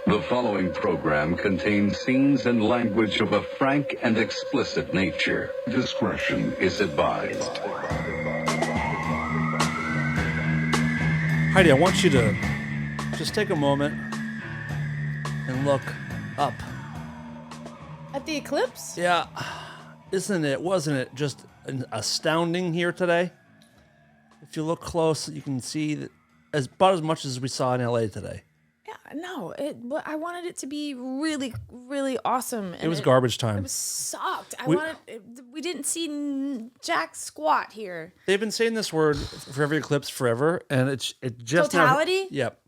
The following program contains scenes and language of a frank and explicit nature. Discretion is advised. Heidi, I want you to just take a moment and look up. At the eclipse? Yeah, wasn't it just astounding here today? If you look close, you can see that about as much as we saw in LA today. Yeah, no. I wanted it to be really, really awesome. And it was garbage time. It sucked. We didn't see jack squat here. They've been saying this word for every eclipse forever, and it just totality. Yep.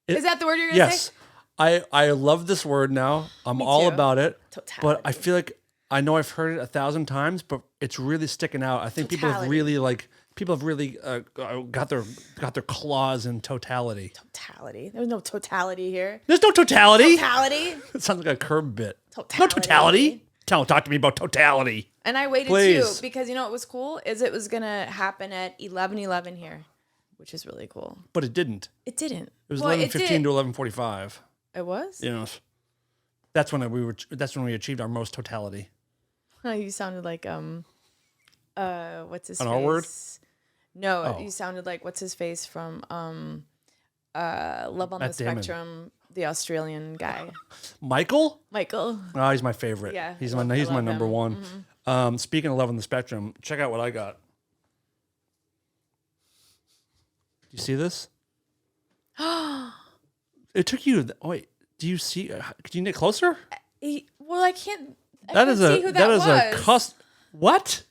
Is that the word you're gonna say? Yes. I love this word now. I'm all about it. Totality. But I feel like I know I've heard it 1,000 times, but it's really sticking out. I think people have really got their claws in totality. Totality. There's no totality here. There's no totality. Totality. It sounds like a curb bit. Totality. No totality. Talk to me about totality. And I waited too because you know what was cool is it was gonna happen at 11:11 here, which is really cool. But it didn't. It didn't. It was 11:15 to 11:45. It was. Yes. That's when we achieved our most totality. Oh, you sounded like what's his An face? R word? No, you sounded like what's his face from Love on Matt the Spectrum, the Australian guy. Michael? Oh, he's my favorite. Yeah, he's my number him. one. Mm-hmm. Speaking of Love on the Spectrum, check out what I got. Do you see this? It took you. Wait, do you see? Could you get closer? Well, I can't. That is a custom. What?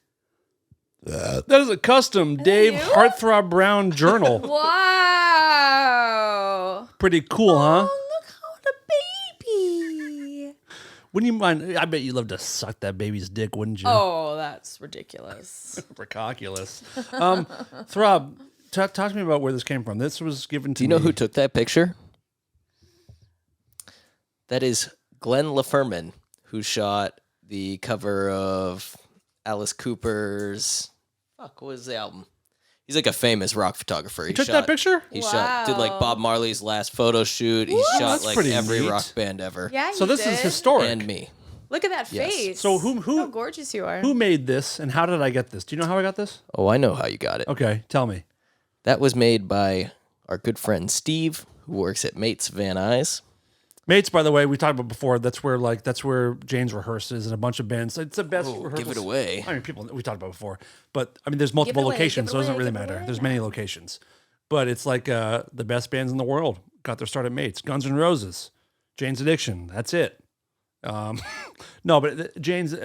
That is a custom Dave Heartthrob Brown journal. Wow. Pretty cool, huh? Oh, look how the baby. Wouldn't you mind? I bet you'd love to suck that baby's dick, wouldn't you? Oh, that's ridiculous. Ridiculous. Throb, talk to me about where this came from. This was given to me. Do you know who took that picture? That is Glenn LaFerman, who shot the cover of Alice Cooper's... what was the album? He's like a famous rock photographer. He took that picture? He did like Bob Marley's last photo shoot. He shot like every neat rock band ever. Yeah, so this is historic. And me. Look at that face. So how gorgeous you are. Who made this and how did I get this? Do you know how I got this? Oh, I know how you got it. Okay, tell me. That was made by our good friend Steve, who works at Mates Van Nuys. Mates, by the way, we talked about before. That's where Jane's rehearses and a bunch of bands. It's the best rehearsals. Give it away. I mean, we talked about before, but I mean, there's multiple locations, so it doesn't really matter. There's many locations, but it's like the best bands in the world got their start at Mates. Guns N' Roses, Jane's Addiction. That's it. No, but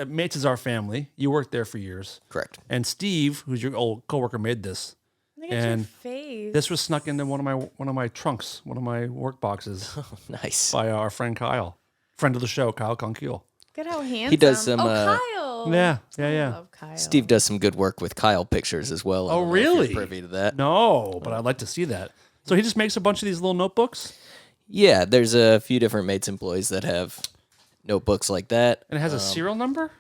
Mates is our family. You worked there for years, correct? And Steve, who's your old coworker, made this. Look at your face. This was snuck into one of my trunks, one of my work boxes. Oh, nice. By our friend Kyle, friend of the show, Kyle Conkeal. Look at how handsome. He does some. Kyle. Yeah. I love Kyle. Steve does some good work with Kyle pictures as well. Oh, really? If you're privy to that? No, but I'd like to see that. So he just makes a bunch of these little notebooks. Yeah, there's a few different Mates employees that have notebooks like that. And it has a serial number.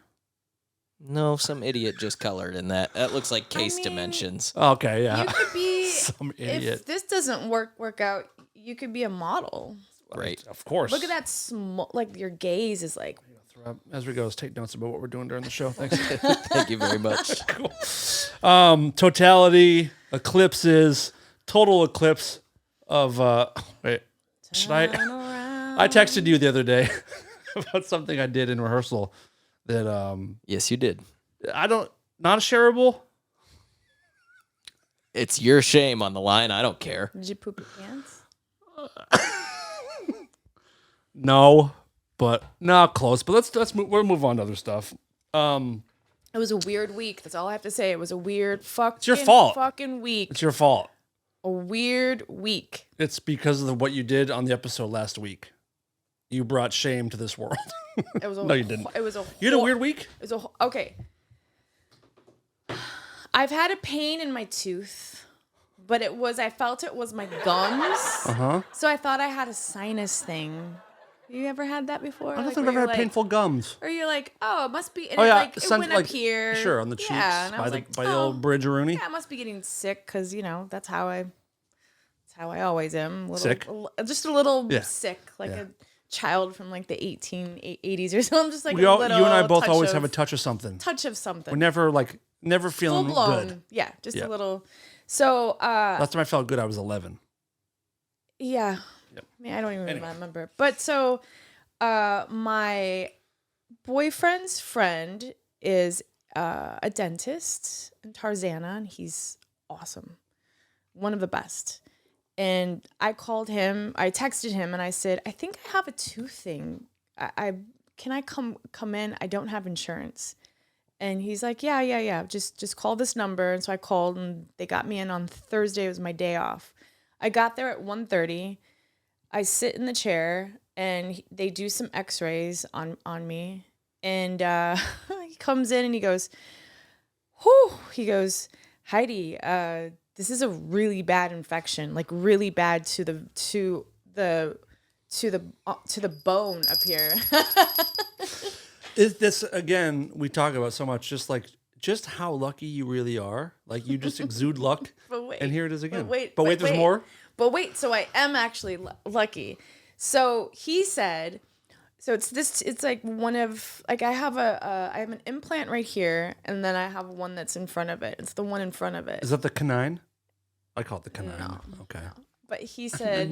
No, some idiot just colored in that. That looks like case dimensions. Okay, yeah. You could be some idiot. If this doesn't work out, you could be a model. Right. Of course. Look at that small, like your gaze is like. As we go, take notes about what we're doing during the show. Thanks. Thank you very much. Cool. Totality, eclipses, total eclipse of. Wait, should I? I texted you the other day about something I did in rehearsal. That yes, you did. Not shareable. It's your shame on the line. I don't care. Did you poop your pants? No, but not close. But we'll move on to other stuff. It was a weird week. That's all I have to say. It was a weird It's your fault. Fucking week. It's your fault. A weird week. It's because of what you did on the episode last week. You brought shame to this world. It was no, you didn't. It was you had a weird week? It was okay. I've had a pain in my tooth, but I felt it was my gums. Uh-huh. So I thought I had a sinus thing. You ever had that before? I don't think I've ever had painful gums. Or you're like, oh, it must be. And it went up here. Sure, on the cheeks. Yeah, and by the old bridge Rooney. Yeah, I must be getting sick because, that's how I always am. Sick? Just a little sick. child from like the 1880s or something. I'm just like You and I both touch always of, have a touch of something. touch of something. We're never feeling full blown. good. Yeah, just Yeah. a little. So Last time I felt good, I was 11. yeah. Yep. I mean, I don't even Anyway. remember. But so my boyfriend's friend is a dentist in Tarzana, and he's awesome. One of the best. And I called him, I texted him, and I said, I think I have a tooth thing. I can I come in? I don't have insurance. And he's like, yeah. Just call this number. And so I called, and they got me in on Thursday. It was my day off. I got there at 1:30. I sit in the chair, and they do some x-rays on me. And he comes in, and he goes, whew. He goes, Heidi, this is a really bad infection, like really bad to the bone up here. This again, we talk about so much, just how lucky you really are. Like you just exude luck. But wait, and here it is again. But wait, there's more. But wait, so I am actually lucky. So he said, so it's like one of, like I have an implant right here, and then I have one that's in front of it. It's the one in front of it. Is that the canine? I call it the canine. No. Okay. But he said,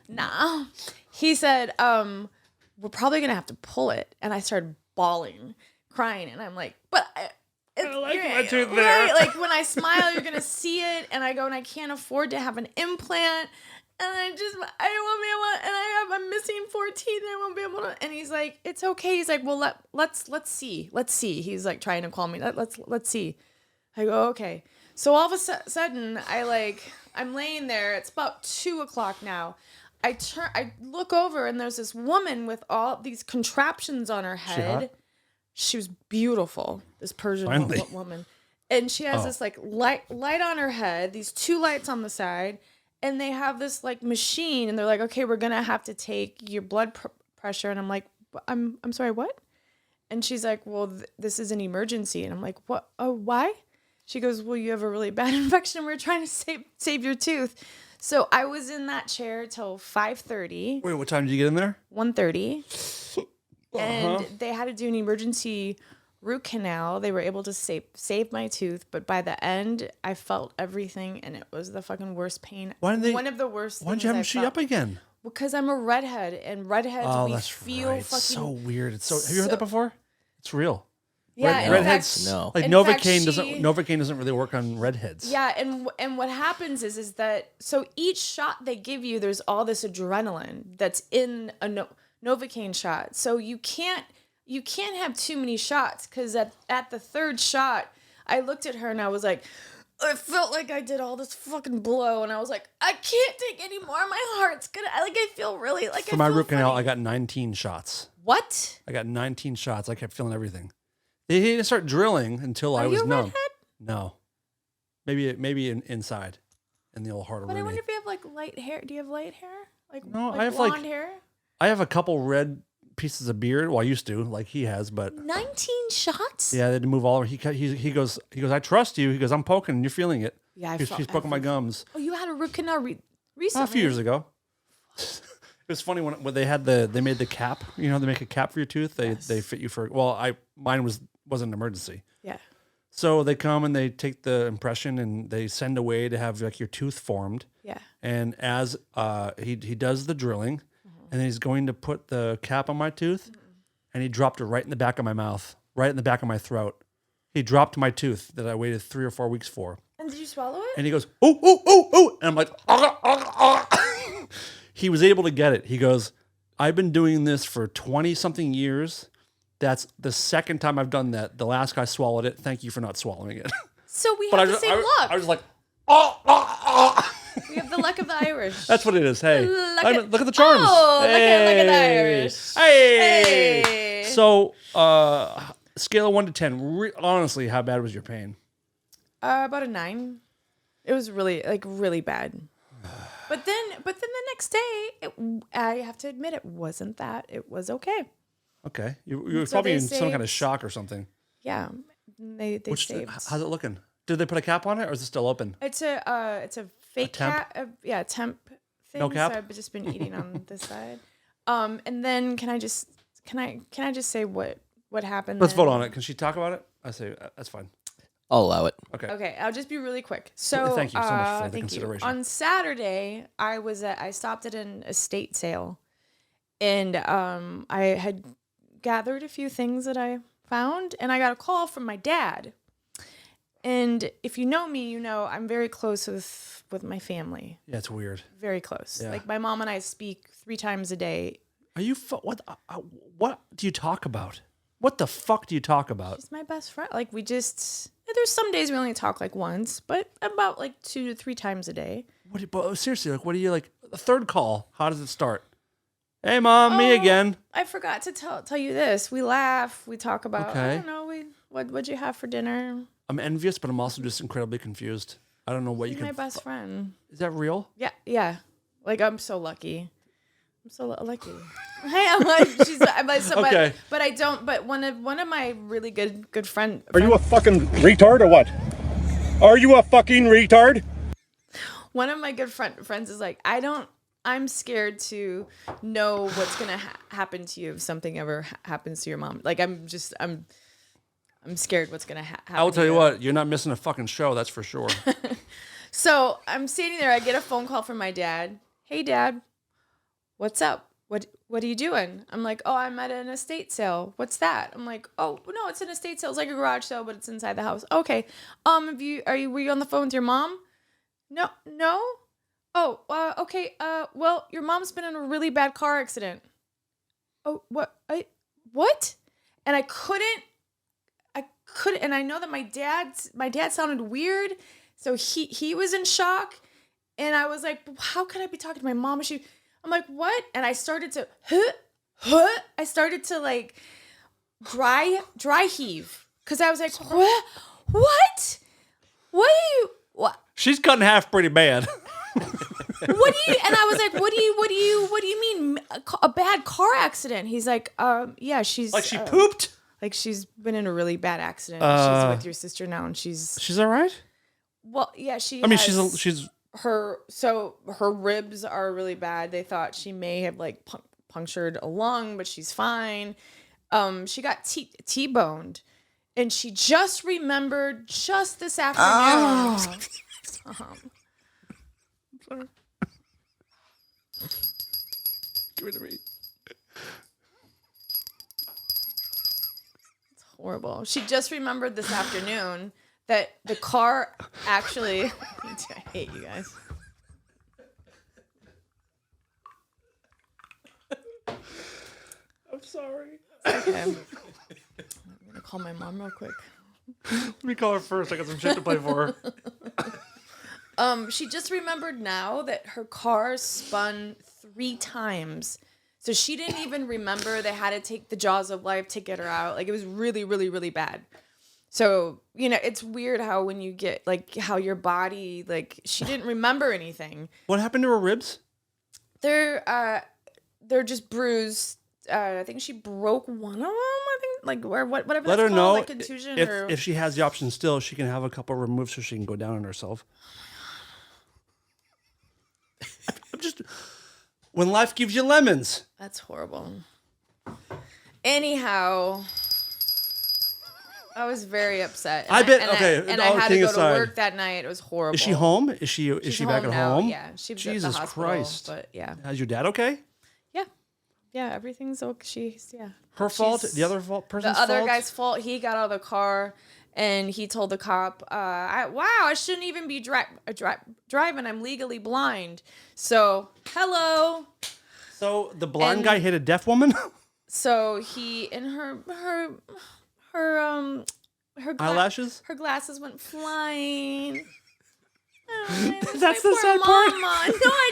No. He said, we're probably going to have to pull it. And I started bawling, crying. And I'm like, but I like my tooth right? there. Like when I smile, you're going to see it. And I go, and I can't afford to have an implant. And I won't be able to, and I'm missing 4 teeth. And I won't be able to. And he's like, it's okay. He's like, well, let's see. Let's see. He's like trying to call me. Let's see. I go, okay. So all of a sudden, I'm laying there. It's about 2:00 now. I look over, and there's this woman with all these contraptions on her head. She was beautiful, this Persian woman. And she has this like light on her head, these 2 lights on the side, and they have this like machine, and they're like, okay, we're gonna have to take your blood pressure. And I'm like, I'm sorry, what? And she's like, well, this is an emergency. And I'm like, what? Oh, why? She goes, well, you have a really bad infection. We're trying to save your tooth. So I was in that chair till 5:30. Wait, what time did you get in there? 1:30. And they had to do an emergency root canal. They were able to save my tooth, but by the end, I felt everything, and it was the fucking worst pain. One of the worst. Why did you have them shoot up again? Because I'm a redhead, and redheads feel right. fucking. So weird. Have you heard that before? It's real. Yeah, redheads. No. Like Novocaine doesn't really work on redheads. Yeah, and what happens is that so each shot they give you, there's all this adrenaline that's in a Novocaine shot. So you can't have too many shots, because at the 3rd shot, I looked at her and I was like, I felt like I did all this fucking blow, and I was like, I can't take any more. My heart's gonna I feel really like for my root canal. I got 19 shots. What? I got 19 shots. I kept feeling everything. They didn't start drilling until I was you a numb. redhead? No, maybe inside, in the old heart of But I Rooney. wonder if you have like light hair. Do you have light hair? No, I have blonde hair. I have a couple red pieces of beard. Well, I used to, like he has, but 19 shots. yeah, they had to move all over. He goes. I trust you. He goes, I'm poking, and you're feeling it. Yeah, he's poking my gums. Oh, you had a root canal recently? A few years ago. It was funny when they made the cap. You know, they make a cap for your tooth. They fit you for. Well, mine wasn't an emergency. Yeah. So they come and they take the impression and they send away to have like your tooth formed. Yeah. And as he does the drilling, and then he's going to put the cap on my tooth, and he dropped it right in the back of my mouth, right in the back of my throat. He dropped my tooth that I waited 3 or 4 weeks for. And did you swallow it? And he goes, oh, and I'm like, He was able to get it. He goes, I've been doing this for 20-something years. That's the 2nd time I've done that. The last guy swallowed it. Thank you for not swallowing it. So we have the same luck. I was like, We have the luck of the Irish. That's what it is. Hey, Look look at the charms. Oh, hey. look at the Irish. Hey. So, scale of 1 to 10. Honestly, how bad was your pain? About a 9. It was really bad. But then the next day, I have to admit, it wasn't that. It was okay. Okay, you were So probably they in some kind of saved- shock or something. Yeah, they saved. How's it looking? Did they put a cap on it, or is it still open? It's a fake temp? cap. Yeah, temp thing. No cap? So I've just been eating on this side. And then can I just say what happened? Let's then? vote on it. Can she talk about it? I say that's fine. I'll allow it. Okay. Okay, I'll just be really quick. So Thank you so much for the thank consideration. You. On Saturday, I stopped at an estate sale, and I had gathered a few things that I found, and I got a call from my dad. And if you know me, you know I'm very close with my family. Yeah, it's weird. Very close. Yeah. Like my mom and I speak 3 times a day. Are you what do you talk about? What the fuck do you talk about? She's my best friend. Like there's some days we only talk like once, but about like 2 to 3 times a day. But seriously, like, what do you like? The third call. How does it start? Hey, mom, me again. I forgot to tell you this. We laugh. We talk about. Okay. I don't know. What'd you have for dinner? I'm envious, but I'm also just incredibly confused. I don't know what She's you can. my best friend. Is that real? Yeah. Like I'm so lucky. I'm so lucky. Hey, I'm like so, Okay. but I don't. But one of my really good friend. Are you a fucking retard or what? Are you a fucking retard? One of my good friends is like, I'm scared to know what's gonna happen to you if something ever happens to your mom. Like I'm scared what's gonna happen. I will tell you what, you're not missing a fucking show. That's for sure. So I'm standing there. I get a phone call from my dad. Hey, Dad, what's up? What are you doing? I'm like, oh, I'm at an estate sale. What's that? I'm like, oh, no, it's an estate sale. It's like a garage sale, but it's inside the house. Okay. Were you on the phone with your mom? No. Oh, okay. Well, your mom's been in a really bad car accident. Oh, what? What? And I couldn't, and I know that my dad sounded weird. So he was in shock. And I was like, how could I be talking to my mom? I'm like, what? And I started to, I started to like dry heave. Cause I was like, what? What are you, what? She's cut in half pretty bad. And I was like, what do you mean a bad car accident? He's like, yeah, she's Like she pooped? Like she's been in a really bad accident. She's with your sister now, and she's all right. Well, yeah, she. I mean, has she's her ribs are really bad. They thought she may have like punctured a lung, but she's fine. She got T boned, and she just remembered just this afternoon. Sorry. Give it to me. It's horrible. She just remembered this afternoon that the car actually. I hate you guys. I'm sorry. Okay. I'm gonna call my mom real quick. Let me call her first. I got some shit to play for her. She just remembered now that her car spun 3 times. So she didn't even remember they had to take the jaws of life to get her out. Like it was really, really, really bad. So, it's weird how when you get like how your body, like she didn't remember anything. What happened to her ribs? They're just bruised. I think she broke one of them. I think like whatever. Let that's her called, know like contusion if she has the option still, she can have a couple removed so she can go down on herself. I'm just when life gives you lemons. That's horrible. Anyhow, I was very upset. I bet. Okay, and I had to go aside, to work that night. It was horrible. Is she home? Is she back at now. home? Yeah, she was Jesus at the hospital, Christ. But yeah, Is your dad okay? yeah, everything's okay. Her fault? The other person's fault? The other guy's fault. He got out of the car and he told the cop, I shouldn't even be driving. I'm legally blind. So, hello. So the blind guy hit a deaf woman? So he and her eyelashes? Her glasses went flying. That's the sad part. Mama. No, I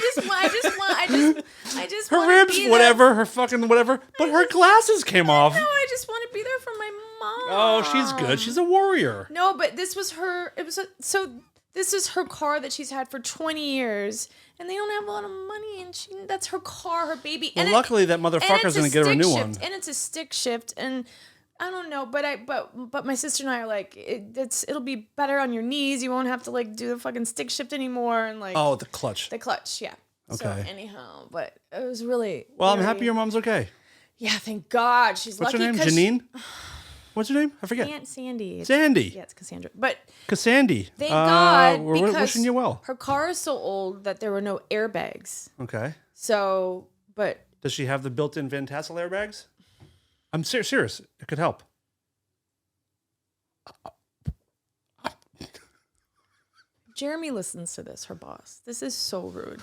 just Her wanna ribs, be whatever, there. her fucking whatever. But her glasses came off. No, I just want to be there for my mom. Oh, she's good. She's a warrior. No, but this was her. This is her car that she's had for 20 years, and they don't have a lot of money, and that's her car, her baby. Well, and luckily that motherfucker's gonna get her a new one. And it's a stick shift, and I don't know, but my sister and I are like, it'll be better on your knees. You won't have to like do the fucking stick shift anymore, and like Oh, the clutch. the clutch, yeah. So Okay. anyhow, but it was really. Well, I'm very- happy your mom's okay. Yeah, thank God. She's What's lucky. her name? 'Cause Janine? What's her name? I forget. Aunt Sandy. Sandy. Yeah, it's Cassandra. But Cassandra. thank God We're because wishing you well. her car is so old that there were no airbags. Okay. So, but Does she have the built-in Van Tassel airbags? I'm serious. It could help. Jeremy listens to this, her boss. This is so rude.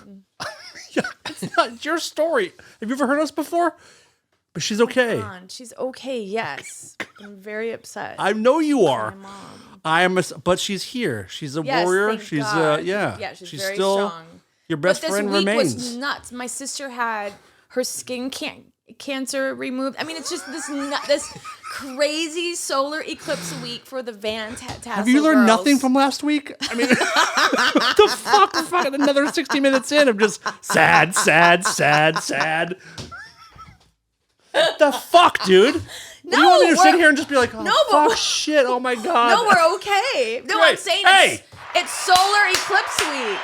Yeah, it's not your story. Have you ever heard us before? But she's okay. Come on, she's okay, yes. I'm very upset. I know you My are. mom. I am, but she's here. She's a Yes, warrior. thank She's God. yeah. She's very still strong. your best But this friend week remains. was nuts. My sister had her skin cancer removed. I mean, it's just this crazy solar eclipse week for the Van Tassel Have you learned girls. nothing from last week? I mean, what the fuck? We're fucking another 60 minutes in. I'm just sad. The fuck, dude? No, you want me to sit we're- here and just be like, oh, No, but fuck, shit, oh my God. No, we're okay. No, I'm Great. saying Hey! it's solar eclipse week.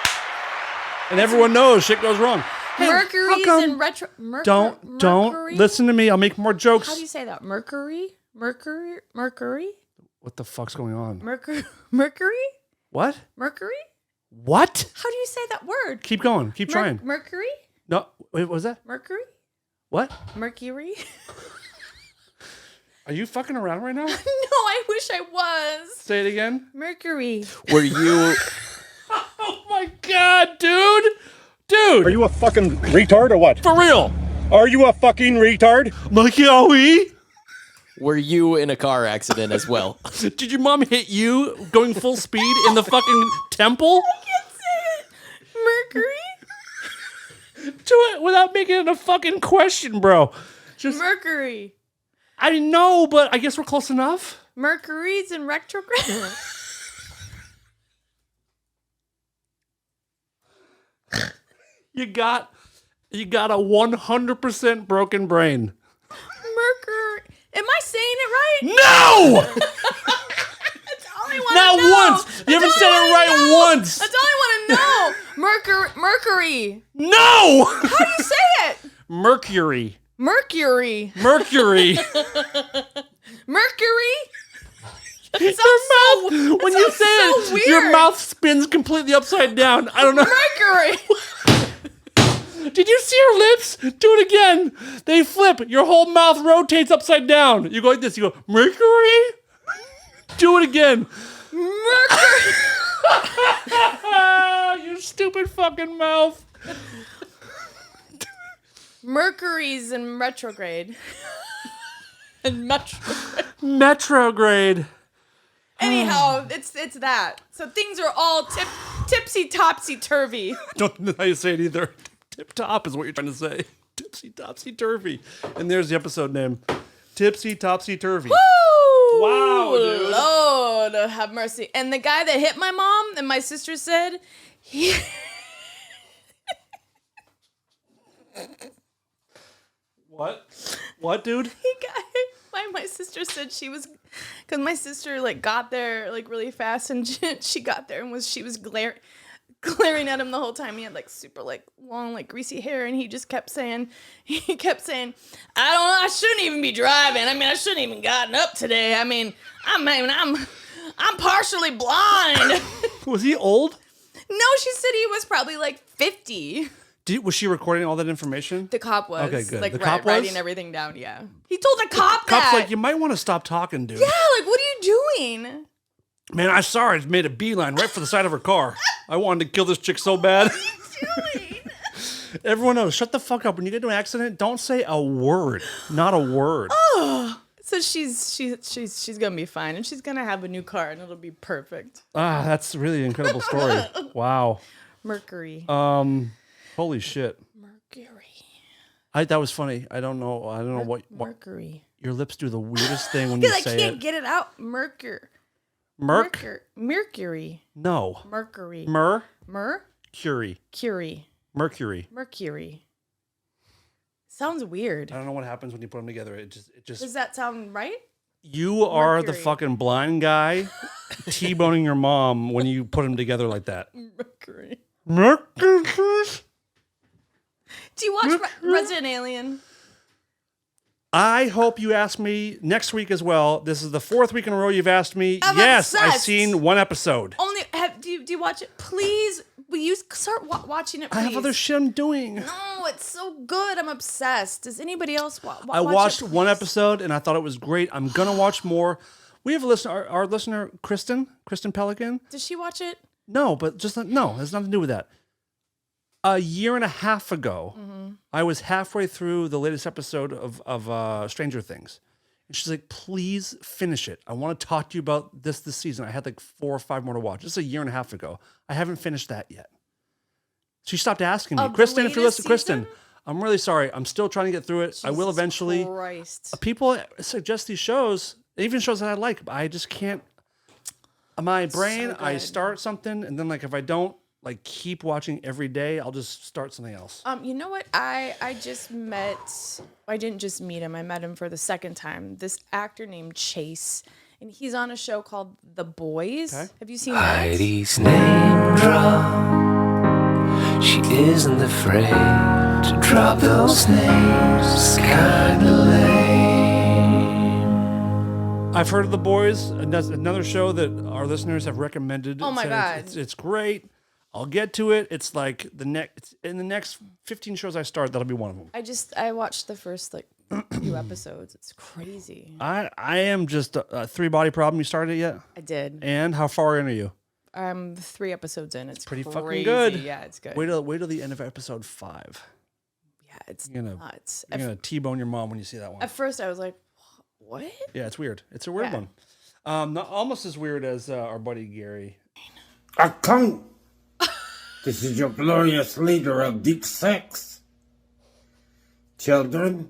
And everyone knows shit goes wrong. Hey, Mercury's how come- in retro. Don't Mercury? listen to me. I'll make more jokes. How do you say that? Mercury. What the fuck's going on? Mercury. What? Mercury. What? How do you say that word? Keep going. Keep trying. Mercury. No, wait, what was that? Mercury. What? Mercury. Are you fucking around right now? No, I wish I was. Say it again. Mercury. Were you? Oh my God, dude. Dude. Are you a fucking retard or what? For real? Are you a fucking retard? Mikey, Were you in a car accident as well? did your mom hit you going full speed in the fucking temple? Can't say it. Mercury. Do it without making it a fucking question, bro. Just Mercury. I know, but I guess we're close enough. Mercury's in retrograde. You got a 100% broken brain. Mercury. Am I saying it right? No! That's all I want to Not know. once. You haven't said it right once. That's all I want to know. Mercury. No! How do you say it? Mercury. Mercury. Mercury. Mercury. Your mouth, that when you sounds say so it, your weird. mouth spins completely upside down. I don't know. Mercury. Did you see her lips? Do it again. They flip. Your whole mouth rotates upside down. You go like this. You go, Mercury? Do it again. Mercury. You stupid fucking mouth. Mercury's in retrograde. And Metrograde. Anyhow, it's that. So things are all tipsy topsy turvy. Don't know how you say it either. Tip top is what you're trying to say. Tipsy topsy turvy. And there's the episode name. Tipsy topsy turvy. Woo! Wow, dude. Lord have mercy. And the guy that hit my mom and my sister said, he What? What, dude? my sister said she was, because my sister like got there like really fast and she got there and she was glaring at him the whole time. He had like super like long like greasy hair and he kept saying, I don't know, I shouldn't even be driving. I mean, I shouldn't even gotten up today. I'm partially blind. Was he old? No, she said he was probably like 50. Was she recording all that information? The cop was. Okay, good. Like The cop was? writing everything down, yeah. He told the cop Cop's that. like, you might want to stop talking, dude. Yeah, like, what are you doing? Man, I saw her. It made a beeline right for the side of her car. I wanted to kill this chick so bad. Doing? Everyone knows. Shut the fuck up. When you get into an accident, don't say a word. Not a word. So she's gonna be fine, and she's gonna have a new car, and it'll be perfect. That's really an incredible story. Wow. Mercury. Holy shit. Mercury. That was funny. I don't know what Mercury. your lips do the weirdest thing when you Because I say can't it. get it out. Mercury. No. Mercury. Curie. Curie. Mercury. Mercury. Sounds weird. I don't know what happens when you put them together. It just Does that sound right? you are the Mercury. fucking blind guy T-boning your mom when you put them together like that. Mercury. Mercury. Do you watch Resident Alien? I hope you ask me next week as well. This is the 4th week in a row you've asked me. I'm yes, I've obsessed. seen one episode. Do you watch it? Please, will you start watching it, please? I have other shit I'm doing. No, it's so good. I'm obsessed. Does anybody else watch I watched it, one please? episode and I thought it was great. I'm going to watch more. We have a listener, our listener, Kristen Pelican. Does she watch it? No, but just no, it has nothing to do with that. A year and a half ago, I was halfway through the latest episode of Stranger Things. And she's like, please finish it. I want to talk to you about this season. I had like 4 or 5 more to watch. This is a year and a half ago. I haven't finished that yet. She stopped asking me. Of the Kristen, if you're listening, latest Kristen, season? I'm really sorry. I'm still trying to get through it. I will Jesus eventually. Christ. People suggest these shows, even shows that I like, but I just can't. My brain, so I good. start something, and then like if I don't like keep watching every day, I'll just start something else. You know what? I didn't just meet him. I met him for the second time. This actor named Chase, and he's on a show called The Boys. Okay. Have you seen that? Heidi's name drop. She isn't afraid to drop those names. Kinda lame. I've heard of The Boys, and that's another show that our listeners have recommended. Oh my Said God. it's great. I'll get to it. It's like in the next 15 shows I start, that'll be one of them. I watched the first like few episodes. It's crazy. I am just a 3-body problem. You started it yet? I did. And how far in are you? I'm 3 episodes in. It's Pretty crazy. fucking good. Yeah, it's good. Wait till the end of episode 5. Yeah, it's You're gonna- nuts. You're gonna T-bone your mom when you see that one. At first, I was like, "What?" Yeah, it's weird. It's a weird Yeah. one. Not almost as weird as our buddy Gary. I come. This is your glorious leader of Deep Six. Children,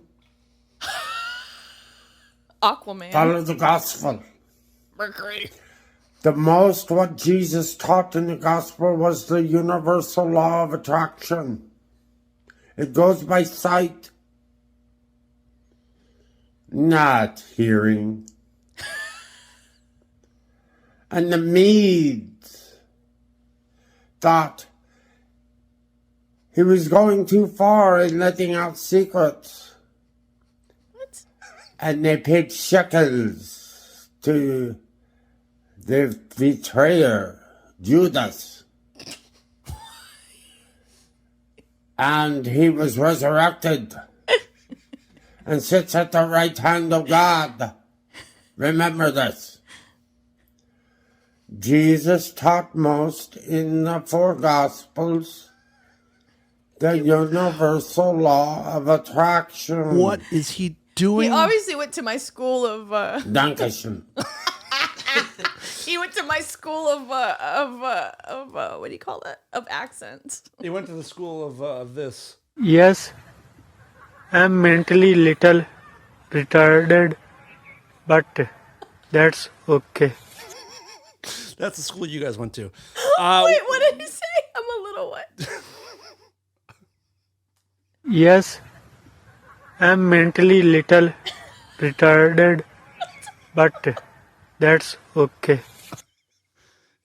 Aquaman. follow the gospel. Mercury. The most what Jesus taught in the gospel was the universal law of attraction. It goes by sight, not hearing. And the Medes thought he was going too far in letting out secrets. What? And they paid shekels to the betrayer, Judas. And he was resurrected and sits at the right hand of God. Remember this. Jesus taught most in the 4 Gospels the universal law of attraction. What is he doing? He obviously went to my school of. Dankeschön. He went to my school of what do you call it? Of accents. He went to the school of this. Yes, I'm mentally little retarded, but that's okay. That's the school you guys went to. Wait, what did he say? I'm a little what? Yes, I'm mentally little retarded, but that's okay.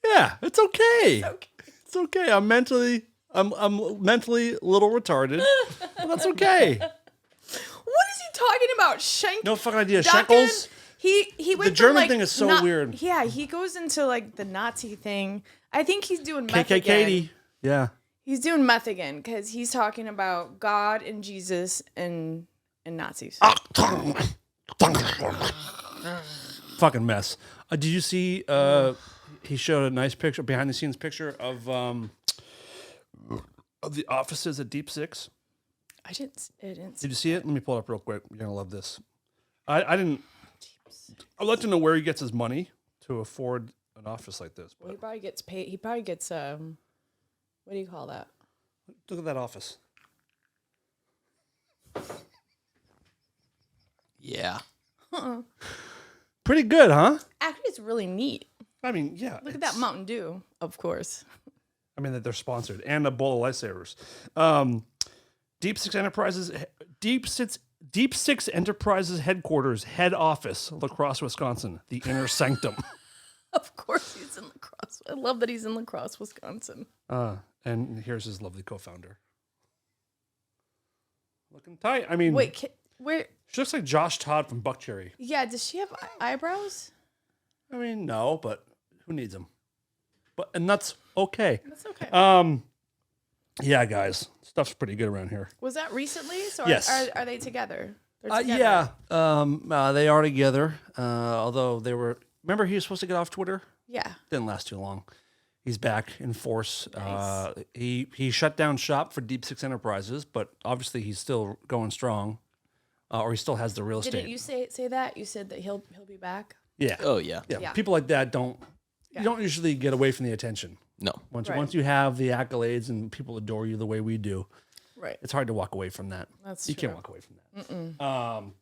Yeah, it's okay. Okay. It's okay. I'm mentally a little retarded, but that's okay. What is he talking about? No fucking idea. Duncan? Shekels? He went The German from, like, thing is so weird. Yeah, he goes into like the Nazi thing. I think he's doing meth KK again. Katie. Yeah. He's doing meth again because he's talking about God and Jesus and Nazis. Fucking mess. Did you see? He showed a nice picture, behind the scenes picture of the offices at Deep Six. I didn't see Did you see it? Let me pull it up real quick. You're gonna love this. I didn't. I'd like to know where he gets his money to afford an office like this. Well, he But probably gets paid. He probably gets what do you call that? look at that office. Yeah. Pretty good, huh? Actually, it's really neat. I mean, yeah. Look at that Mountain Dew, of course. I mean that they're sponsored, and a bowl of lifesavers. Deep Six Enterprises headquarters, head office, La Crosse, Wisconsin, the inner sanctum. Of course, he's in La Crosse. I love that he's in La Crosse, Wisconsin. And here's his lovely co-founder. looking tight. I mean, Wait, where? she looks like Josh Todd from Buckcherry. Yeah, does she have eyebrows? I mean, no, but who needs them? And that's okay. That's okay. Yeah, guys, stuff's pretty good around here. Was that recently? So Yes. Are they together? Yeah, they are together. Although they were. Remember, he was supposed to get off Twitter. Yeah. Didn't last too long. He's back in force. Nice. He shut down shop for Deep Six Enterprises, but obviously he's still going strong, or he still has the real estate. Didn't you say that? You said that he'll be back. Yeah. Oh yeah. Yeah. People like that you don't usually get away from the attention. No. Once you have the accolades and people adore you the way we do, Right. it's hard to walk away from that. That's you true. can't walk away from that.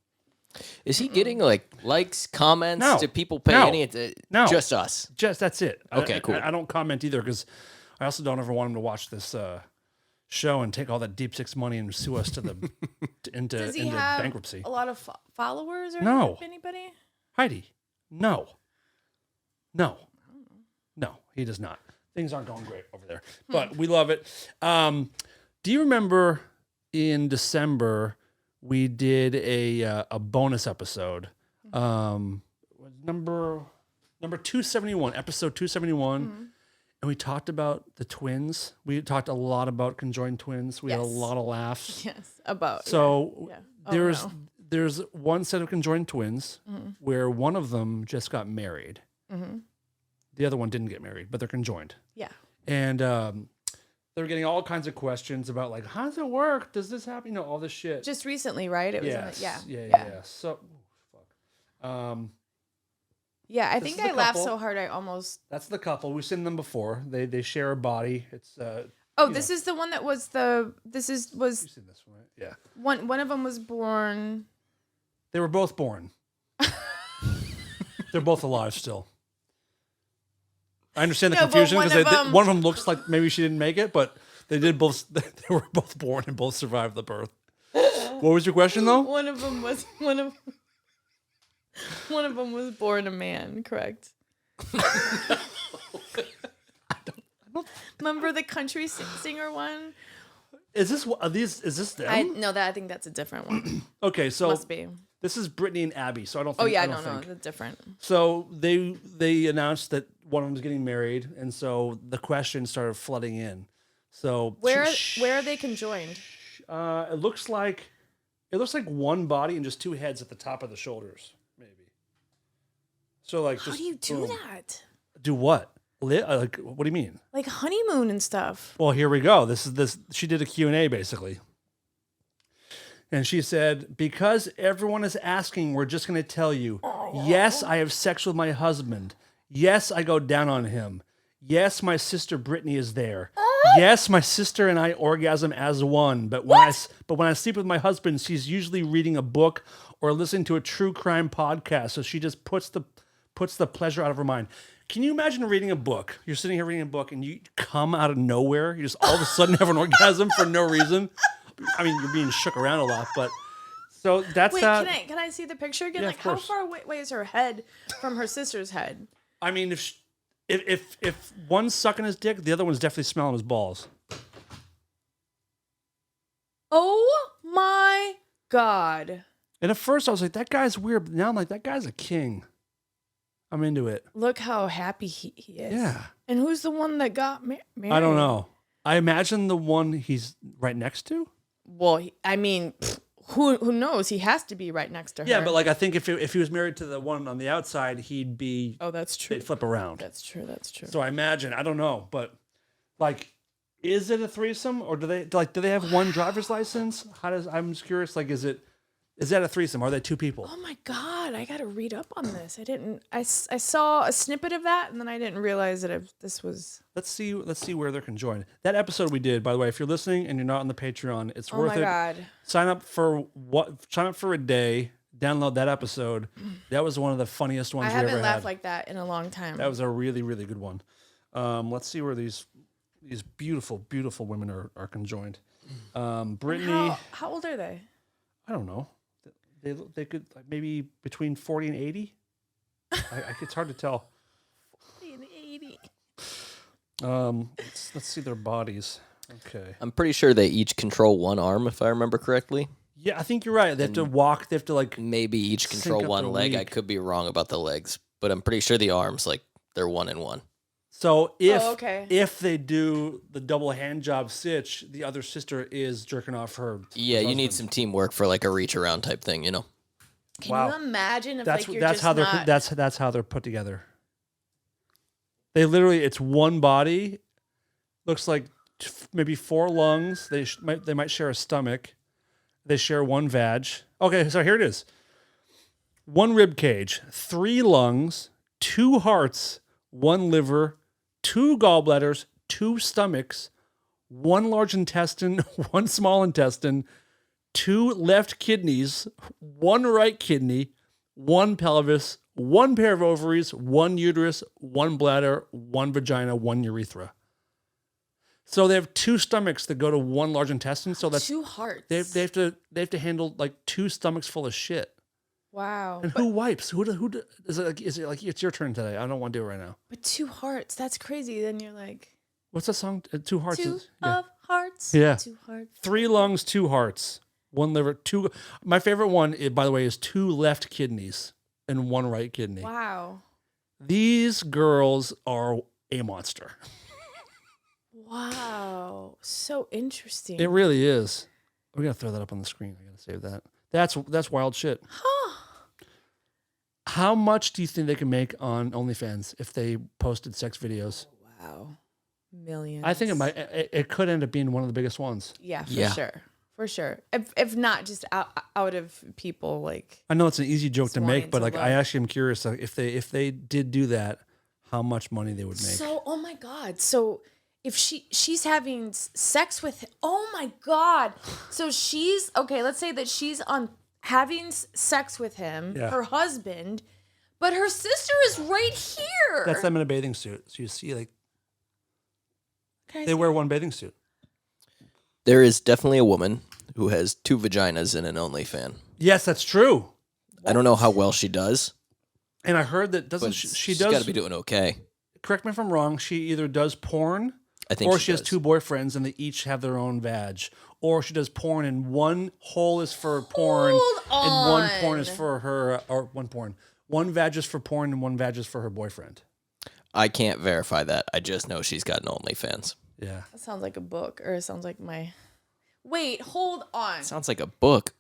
Is he getting like likes, comments? No. Do people pay No. any? No. Just us. Just that's it. Okay, cool. I don't comment either because I also don't ever want him to watch this show and take all that Deep Six money and sue us to the into Does he have bankruptcy. a lot of followers or No. anybody? Heidi, no, he does not. Things aren't going great over there, but we love it. Do you remember in December we did a bonus episode, number 271, episode 271, and we talked about the twins. We talked a lot about conjoined twins. We had a Yes. lot of laughs. Yes. About. So Yeah. Oh, there's one set of conjoined twins where one of them just got married. The other one didn't get married, but they're conjoined. Yeah. And they're getting all kinds of questions about like, how does it work? Does this happen? You know, all this shit. Just recently, right? It was. Yes. Yeah. Yeah. So, fuck. Yeah. I This think is the I laughed couple. so hard I almost. That's the couple. We've seen them before. They share a body. It's Oh, this is the one that was the. Was you've seen this one, right? Yeah. one of them was born. They were both born. They're both alive still. I understand the No, but confusion one because of them- one of them looks like maybe she didn't make it, but they did both. They were both born and both survived the birth. What was your question though? One of them was born a man. Correct. Remember the country singer one? Is this are these? Is this them? I think that's a different one. Okay, so Must be. this is Brittany and Abby. So I don't. Oh Think, yeah, I don't no, think. that's different. So they announced that one of them is getting married, and so the questions started flooding in. So Where are they conjoined? It looks like one body and just two heads at the top of the shoulders, maybe. So like, How just do you do boom. that? Do what? Like, what do you mean? Like honeymoon and stuff. Well, here we go. She did a Q&A basically. And she said, because everyone is asking, we're just going to tell you, yes, I have sex with my husband. Yes, I go down on him. Yes, my sister Brittany is there. Yes, my sister and I orgasm as one. But when I sleep with my husband, she's usually reading a book or listening to a true crime podcast. So she just puts the pleasure out of her mind. Can you imagine reading a book? You're sitting here reading a book and you come out of nowhere. You just all of a sudden have an orgasm for no reason. I mean, you're being shook around a lot, but so that's Wait, that. can I see the picture again? Yeah, Like of how course. far away is her head from her sister's head? I mean, if one's sucking his dick, the other one's definitely smelling his balls. Oh my god. And at first I was like, that guy's weird, but now I'm like, that guy's a king. I'm into it. Look how happy he is. Yeah. And who's the one that got married? I don't know. I imagine the one he's right next to. Well, I mean, who knows? He has to be right next to her. Yeah, but like I think if he was married to the one on the outside, he'd be. Oh, that's true. They'd flip around. That's true. That's true. So I imagine, I don't know, but like, is it a threesome or do they have one driver's license? I'm just curious. Like, is that a threesome? Are they two people? Oh my god, I gotta read up on this. I saw a snippet of that and then I didn't realize that this was. Let's see where they're conjoined. That episode we did, by the way, if you're listening and you're not on the Patreon, it's Oh worth my it. god. Sign up for a day. Download that episode. That was one of the funniest ones I we ever haven't had. laughed like that in a long time. That was a really, really good one. Let's see where these beautiful, beautiful women are conjoined. Brittany, How old are they? I don't know. They could like maybe between 40 and 80. It's hard to tell. 40 and 80. Let's see their bodies. Okay. I'm pretty sure they each control one arm, if I remember correctly. Yeah, I think you're right. They have to walk. They have to like Maybe each control sync up one their leg. I week. could be wrong about the legs, but I'm pretty sure the arms, like, they're 1 and 1. So if okay. if they do the double hand job sitch, the other sister is jerking off her. Yeah, you need husband. some teamwork for like a reach around type thing, you know? Can Wow. you imagine if That's like you're that's just how they're not... that's how they're put together. They literally, it's one body. Looks like maybe 4 lungs. They might share a stomach. They share one vag. Okay, so here it is. 1 rib cage, 3 lungs, 2 hearts, 1 liver, 2 gallbladders, 2 stomachs, 1 large intestine, 1 small intestine, 2 left kidneys, 1 right kidney, 1 pelvis, 1 pair of ovaries, 1 uterus, 1 bladder, 1 vagina, 1 urethra. So they have 2 stomachs that go to 1 large intestine. So that's 2 hearts. they have to handle like 2 stomachs full of shit. Wow. And who wipes? Who is it like it's your turn today? I don't want to do it right now. But 2 hearts. That's crazy. Then you're like What's that song? 2 hearts. 2 of hearts. Yeah. 2 hearts. 3 lungs, 2 hearts, 1 liver, 2. My favorite one, by the way, is 2 left kidneys and 1 right kidney. Wow. These girls are a monster. Wow. So interesting. It really is. We gotta throw that up on the screen. I gotta save that. That's wild shit. Huh. How much do you think they can make on OnlyFans if they posted sex videos? Wow. Millions. I think it could end up being one of the biggest ones. Yeah, for Yeah. sure. For sure. If not just out of people like I know it's an easy joke to make, wanting but to like I look. actually am curious like, if they did do that, how much money they would make. So, oh my God. So if she's having sex with him, oh my God. So she's okay, let's say that she's on having sex with him, Yeah. her husband, but her sister is right here. That's them in a bathing suit. So you see like Can I they see wear that? one bathing suit. There is definitely a woman who has 2 vaginas in an OnlyFan. Yes, that's true. I don't know how well she does, And I heard that doesn't but she she's does got to be doing okay. correct me if I'm wrong, she either does porn I think or she she has does. 2 boyfriends and they each have their own vag. Or she does porn and one hole is for porn Hold and one porn on. is for her or one porn. One vag is for porn and one vag is for her boyfriend. I can't verify that. I just know she's got an OnlyFans. Yeah. That sounds like a book, or it sounds like my. Wait, hold on. Sounds like a book.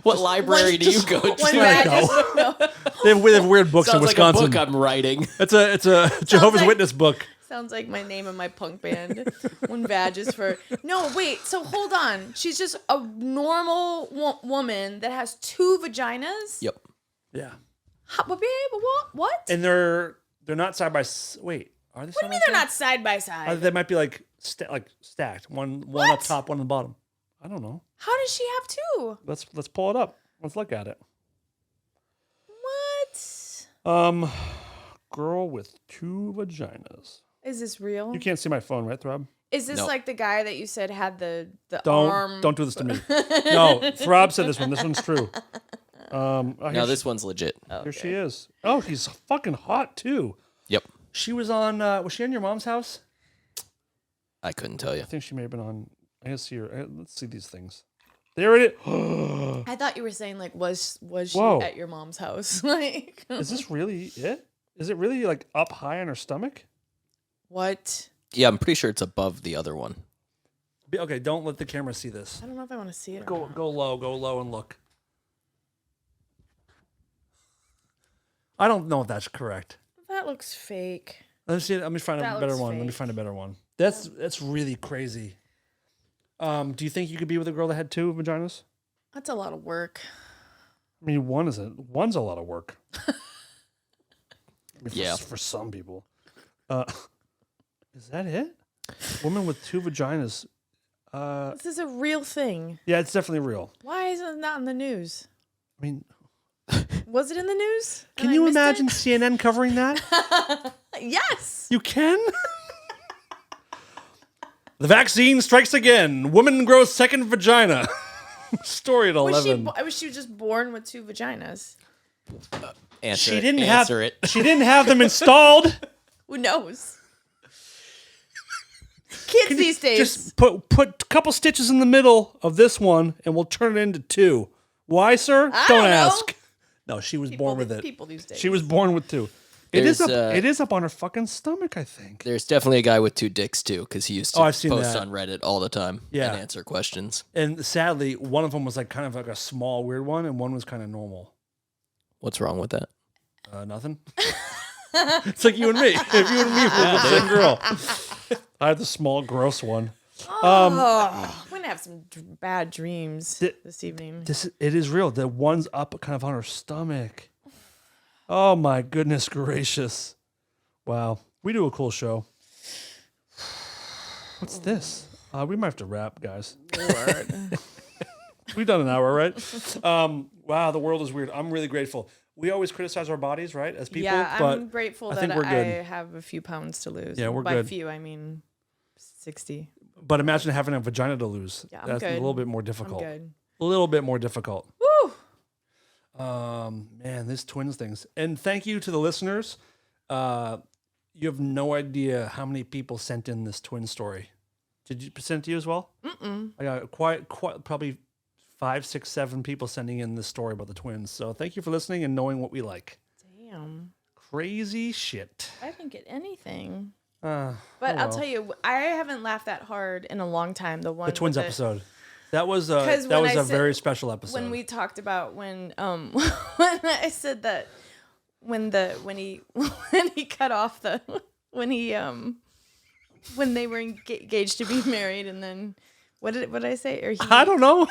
What library do you go to? One let it bag. No. They have weird books in Sounds like a Wisconsin. book I'm writing. It's a Jehovah's like- Witness book. Sounds like my name of my punk band. One vag is for. No, wait. So hold on. She's just a normal woman that has 2 vaginas. Yep. Yeah. How, what? And they're not side by wait, are they? What do you mean they're not side by side? They might be like stacked. One up top, one on the bottom. I don't know. How does she have 2? Let's pull it up. Let's look at it. What? Girl with 2 vaginas. Is this real? You can't see my phone, right, Throb? Is this No. like the guy that you said had the arm? Don't do this to me. No, Throb said this one. This one's true. No, this one's legit. Here she is. Oh, she's fucking hot too. Yep. She was on. Was she on your mom's house? I couldn't tell you. I think she may have been on. I gotta see her. Let's see these things. There it is. I thought you were saying like was she Whoa. at your mom's house? Like Is this really it? Is it really like up high on her stomach? what? Yeah, I'm pretty sure it's above the other one. Okay, don't let the camera see this. I don't know if I want to see it. Or not. Go low, and look. I don't know if that's correct. That looks fake. Let me see. Let me find That a better looks one. Let me fake. find a better one. That's really crazy. Do you think you could be with a girl that had 2 vaginas? That's a lot of work. I mean, one's a lot of work. I mean, Yeah. For some people. Is that it? Woman with 2 vaginas. This is a real thing. Yeah, it's definitely real. Why is it not in the news? I mean, Was it in the news? can And I you missed imagine it? CNN covering that? Yes. You can? The vaccine strikes again. Woman grows 2nd vagina. Story at 11. Was she just born with 2 vaginas? Answer She it. didn't Answer have it. She didn't have them installed. Who knows? Kids these days. Just put a couple stitches in the middle of this one, and we'll turn it into 2. Why, sir? I Don't don't know. ask. No, she was born with it. People these days. She was born with 2. It is There's, up. It is up on her fucking stomach, I think. There's definitely a guy with 2 dicks too, because he used to I've seen post that. on Reddit all the time Yeah. and answer questions. And sadly, one of them was like kind of like a small, weird one, and one was kind of normal. What's wrong with that? Nothing. It's like you and me. If you and me were the same girl. I had the small, gross one. I'm gonna have some bad dreams this evening. It is real. The one's up kind of on her stomach. Oh my goodness gracious. Wow. We do a cool show. What's this? We might have to wrap, guys. We've done an hour, right? Wow, the world is weird. I'm really grateful. We always criticize our bodies, right, as people. Yeah, but I'm grateful I that think we're good. I have a few pounds to lose. Yeah, we're By good. few, I mean 60. But imagine having a vagina to lose. Yeah, I'm That's good. a little bit more I'm difficult. good. A little bit more difficult. Woo! Man, this twins things. And thank you to the listeners. You have no idea how many people sent in this twin story. Did you send it to you as well? Mm-mm. I got quite probably 5, 6, 7 people sending in this story about the twins. So thank you for listening and knowing what we like. Damn. Crazy shit. I didn't get anything. But But I'll tell you, I haven't laughed that hard in a long time. The one the twins with episode. That was 'Cause that when was I a said- very special episode. when we talked about when when I said that when he cut off the when they were engaged to be married, and then what did I say? Or I don't know.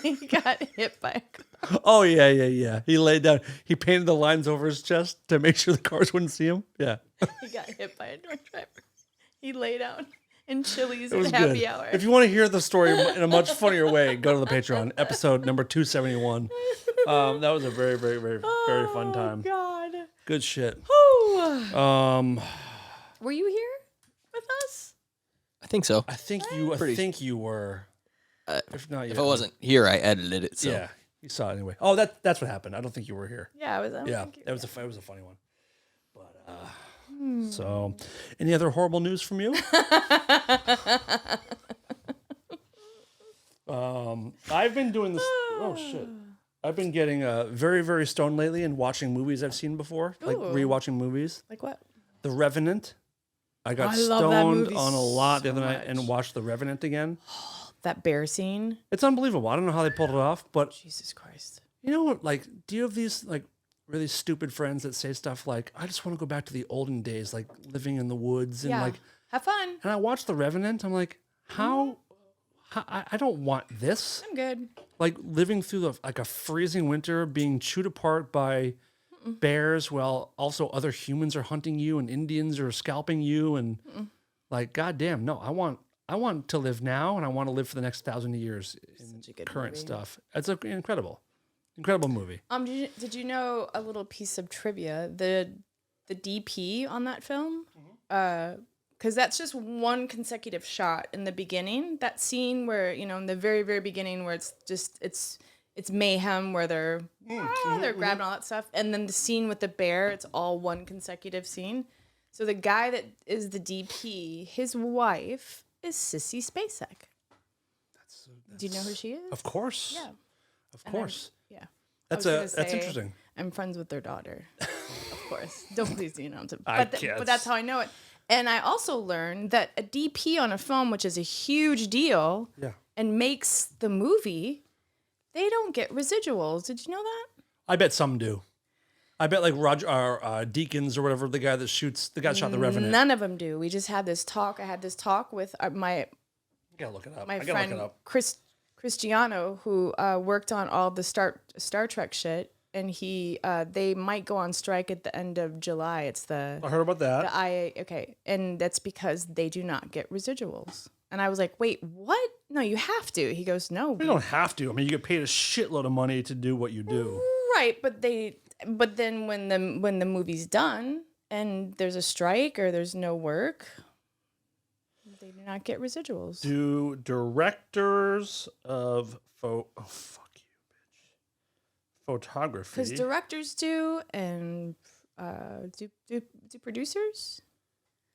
he got hit by a car. Oh yeah. He laid down. He painted the lines over his chest to make sure the cars wouldn't see him. Yeah. He got hit by a drunk driver. He lay down in Chili's It was at happy good. hour. If you want to hear the story in a much funnier way, go to the Patreon, episode number 271. That was a very, very, very, very fun time. God. Good shit. Whew. Were you here with us? I think so. I think you were. If not, If I wasn't here, I edited it. So. yeah, you saw it anyway. Oh, that's what happened. I don't think you were here. Yeah, I was. Yeah, it was a funny one. But so, any other horrible news from you? I've been doing this. Oh shit! I've been getting very, very stoned lately and watching movies I've seen before, like Ooh. rewatching movies. Like what? The Revenant. I got I love that stoned movie on a lot the so other night much. and watched The Revenant again. That bear scene. It's unbelievable. I don't know how they pulled it off, but Jesus Christ. you know what? Like, do you have these like really stupid friends that say stuff like, "I just want to go back to the olden days, like living in the woods and Yeah. like." Have fun. And I watched The Revenant. I'm like, how I don't want this. I'm good. Like living through like a freezing winter, being chewed apart by bears, while also other humans are hunting you and Indians are scalping you, and like, goddamn, no, I want to live now, and I want to live for the next 1,000 years in Such a good current movie. stuff. It's an incredible movie. Did you know a little piece of trivia? The DP on that film, because that's just one consecutive shot in the beginning. That scene where, you know, in the very, very beginning, where it's mayhem, where they're grabbing all that stuff, and then the scene with the bear, it's all one consecutive scene. So the guy that is the DP, his wife is Sissy Spacek. Do you know who she is? Of course. Yeah. Of course. Yeah. That's I was gonna that's say, interesting. I'm friends with their daughter, of course. Don't please, you know. I But can't. that's how I know it. And I also learned that a DP on a film, which is a huge deal, Yeah. and makes the movie, they don't get residuals. Did you know that? I bet some do. I bet like Roger Deakins or whatever, the guy that shot the Revenant. None of them do. We just had this talk. I had this talk with my I gotta look it up. my I gotta friend look it up. Cristiano, who worked on all the Star Trek shit, and they might go on strike at the end of July. It's I heard about that. the IA, okay, and that's because they do not get residuals. And I was like, wait, what? No, you have to. He goes, no, You don't have to. I mean, you get paid a shitload of money to do what you do. right, but then when the movie's done and there's a strike or there's no work, they do not get residuals. Do directors of photography? Because directors do, and do producers.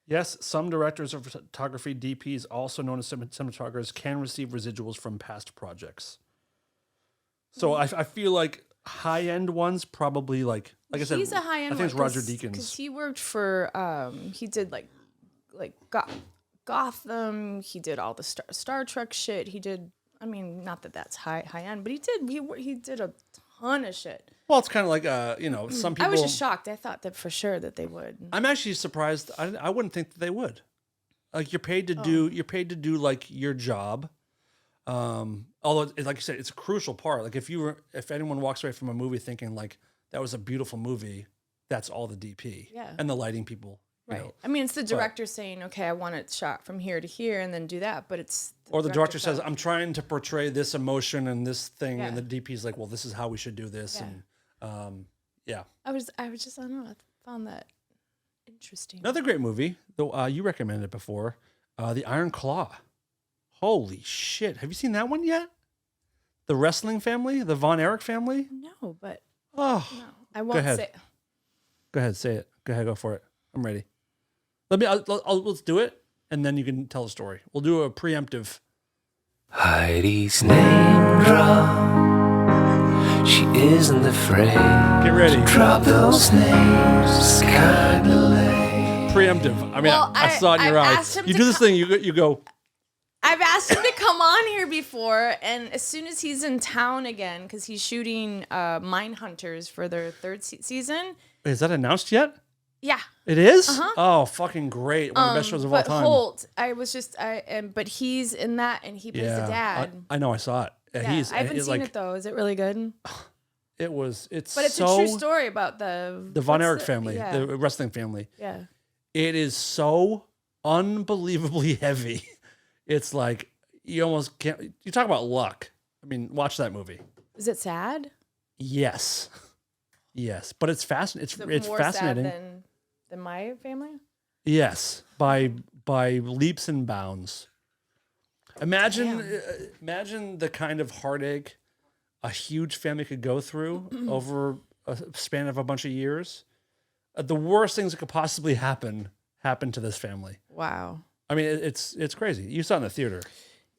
Yes, some directors of photography, DPs, also known as cinematographers, can receive residuals from past projects. So I feel like high-end ones probably like I said. He's a high end. I think it's Roger because Deakins. he worked for he did like Gotham. He did all the Star Trek shit. He did. I mean, not that that's high end, but he did a ton of shit. Well, it's kind of like some people. I was just shocked. I thought that for sure that they would. I'm actually surprised. I wouldn't think that they would. Like you're paid to do like your job. Although, like you said, it's a crucial part. Like if anyone walks away from a movie thinking like that was a beautiful movie, that's all the DP and the lighting people. Right. I mean, it's the director saying, "Okay, I want it shot from here to here," and then do that. But it's the director says, "I'm trying to portray this emotion and this thing," and the DP's like, "Well, this is how we should do this." And I was just I don't know. I found that interesting. Another great movie, though you recommended it before, The Iron Claw. Holy shit! Have you seen that one yet? The wrestling family, the Von Erich family. No, but no, I won't say. Go ahead, say it. Go ahead, go for it. I'm ready. Let's do it, and then you can tell the story. We'll do a preemptive. Heidi's name drop. She isn't afraid. Get ready. To drop those names kindly. Preemptive. I mean, I saw it in your eyes. You do this thing. You go. I've asked him to come on here before, and as soon as he's in town again, because he's shooting Mindhunters for their third season. Is that announced yet? Yeah. It is? Uh-huh. Oh, fucking great. One of the best shows of all time. But Holt, but he's in that, and he plays the dad. I know, I saw it. Yeah, I haven't seen it, though. Is it really good? It's But it's so, a true story about the Von Erich family, the wrestling family. Yeah. It is so unbelievably heavy. It's like, you almost can't, you talk about luck. I mean, watch that movie. Is it sad? Yes. Yes. But it's fascinating. It's more fascinating. Sad than my family? Yes. By leaps and bounds. Imagine the kind of heartache a huge family could go through over a span of a bunch of years. The worst things that could possibly happen to this family. Wow. I mean, it's crazy. You saw it in the theater.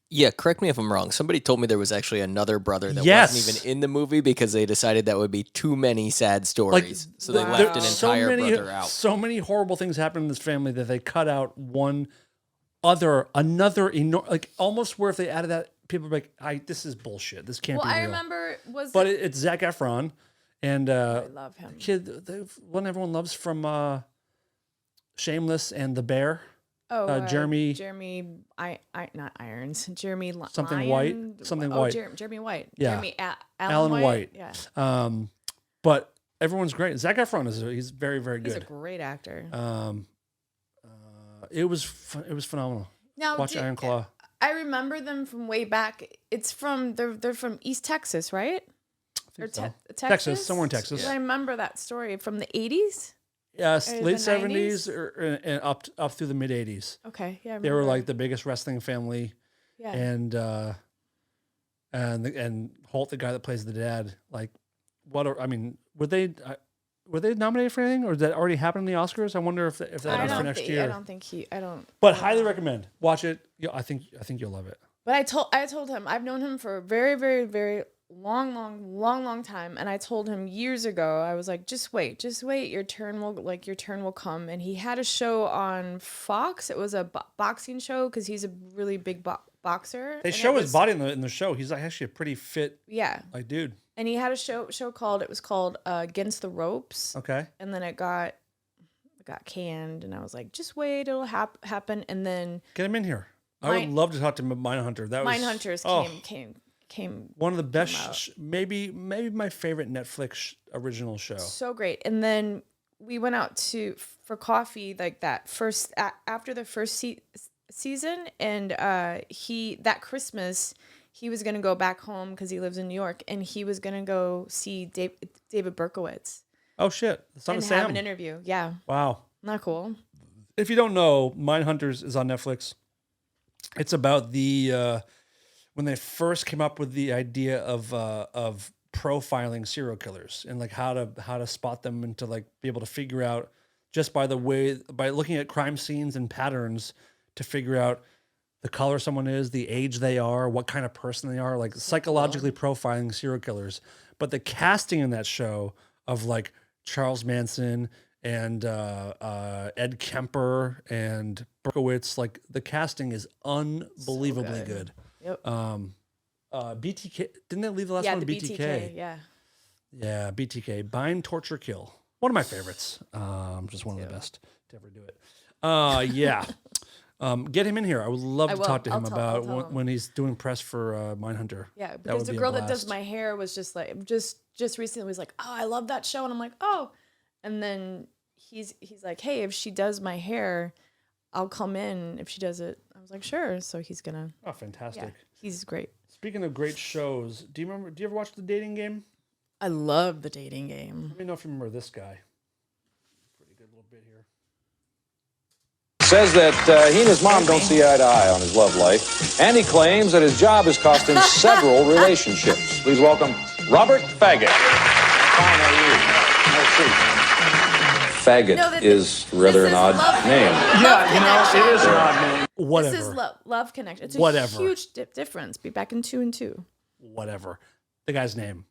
Yeah, correct me if I'm wrong. Somebody told me there was actually another brother that wasn't even in the movie because they decided that would be too many sad stories. So they left an entire brother out. So many horrible things happened in this family that they cut out like almost where if they added that, people would be like, this is bullshit. This can't be real. I remember it's Zac Efron and I love him. The one everyone loves from Shameless and The Bear. Jeremy. Not Irons. Jeremy. Something Lyon? White. Something White. Jeremy White. Yeah. Jeremy Alan White. Yeah. But everyone's great. Zac Efron he's very, very good. He's a great actor. It was phenomenal. Now, watch Iron Claw. I remember them from way back. It's from they're from East Texas, right? I think so. Texas, somewhere in Texas. I remember that story from the 80s. Yes, Or late the 70s and up through the mid 80s. Okay, yeah. They were like the biggest wrestling family. Yeah. And Holt, the guy that plays the dad, like were they nominated for anything, or did that already happen in the Oscars? I wonder if that is for next year. I don't. But highly recommend. Watch it. I think you'll love it. But I told him I've known him for a very, very, very long time, and I told him years ago, I was like, just wait, your turn will come. And he had a show on Fox. It was a boxing show because he's a really big boxer. They show his body in the show. He's like actually a pretty fit dude. And he had a show called Against the Ropes. Okay. And then it got canned, and I was like, just wait, it'll happen. And then get him in here. I would love to talk to Mindhunter. Mindhunters came one of the best, maybe my favorite Netflix original show. So great. And then we went out for coffee like that after the first season, and that Christmas he was gonna go back home because he lives in New York, and he was gonna go see David Berkowitz. Oh shit! The son of Sam. Have an interview. Yeah. Wow. Not cool. If you don't know, Mindhunters is on Netflix. It's about when they first came up with the idea of profiling serial killers and like how to spot them and to like be able to figure out just by looking at crime scenes and patterns to figure out the color someone is, the age they are, what kind of person they are, like psychologically profiling serial killers. But the casting in that show of like Charles Manson and Ed Kemper and Berkowitz, like the casting is unbelievably good. Yep. BTK, didn't they leave the last Yeah, one? the BTK. BTK. Yeah, BTK. Bind, torture, kill. One of my favorites. Just one of the best to ever do it. Yeah. Get him in here. I would love to talk to him about when he's doing press for Mindhunter. Yeah, because the girl that does my hair was just like just recently was like, oh, I love that show, and I'm like, oh, and then he's like, hey, if she does my hair, I'll come in if she does it. I was like, sure. So he's gonna. Oh, fantastic! Yeah, he's great. Speaking of great shows, do you ever watch The Dating Game? I love The Dating Game. Let me know if you remember this guy. Pretty good little bit here. Says that he and his mom don't see eye to eye on his love life, and he claims that his job has cost him several relationships. Please welcome Robert Faggot. Fine, are you? Faggot is rather an odd name. Yeah, it is an odd name. Whatever. This is love connection. It's a huge difference. Be back in 2 and 2. Whatever. The guy's name.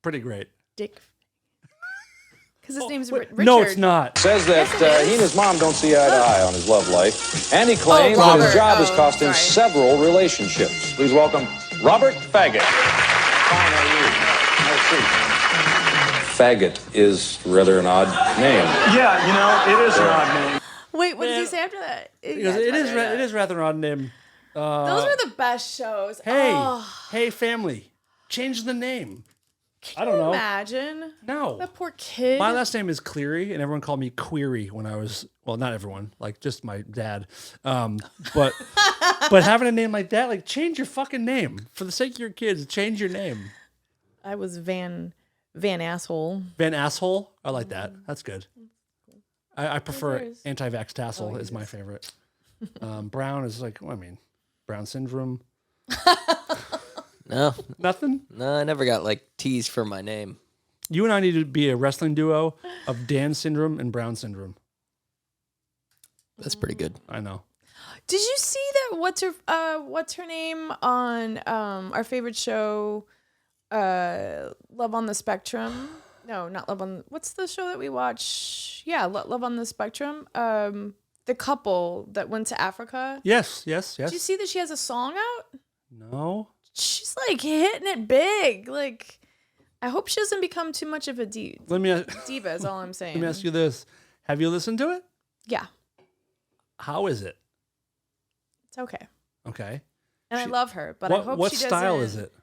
Pretty great. Dick. Because his name's Richard. No, it's not. Says that he and his mom don't see eye to eye on his love life, and he claims that his job has cost him several relationships. Please welcome Robert Faggot. Fine, are you? Faggot is rather an odd name. Yeah, it is an odd name. Wait, what did he say after that? It is rather an odd name. Those were the best shows. Hey, family, change the name. Can I don't know. Imagine. No. That poor kid. My last name is Cleary, and everyone called me Query when I was, well, not everyone, like just my dad. But having a name like that, like change your fucking name. For the sake of your kids, change your name. I was Van Asshole. Van Asshole? I like that. That's good. I prefer anti-vax tassel is my favorite. Brown is like, Brown syndrome. No. Nothing? No, I never got like teased for my name. You and I need to be a wrestling duo of Dan syndrome and Brown syndrome. That's pretty good. I know. Did you see that? What's her name on our favorite show, Love on the Spectrum? No, not Love on. What's the show that we watch? Yeah, Love on the Spectrum. The couple that went to Africa. Yes. Did you see that she has a song out? No. She's like hitting it big. Like, I hope she doesn't become too much of a diva. Is all I'm saying. Let me ask you this: have you listened to it? Yeah. How is it? It's okay. Okay. And I love her, but I hope what she style doesn't. is it?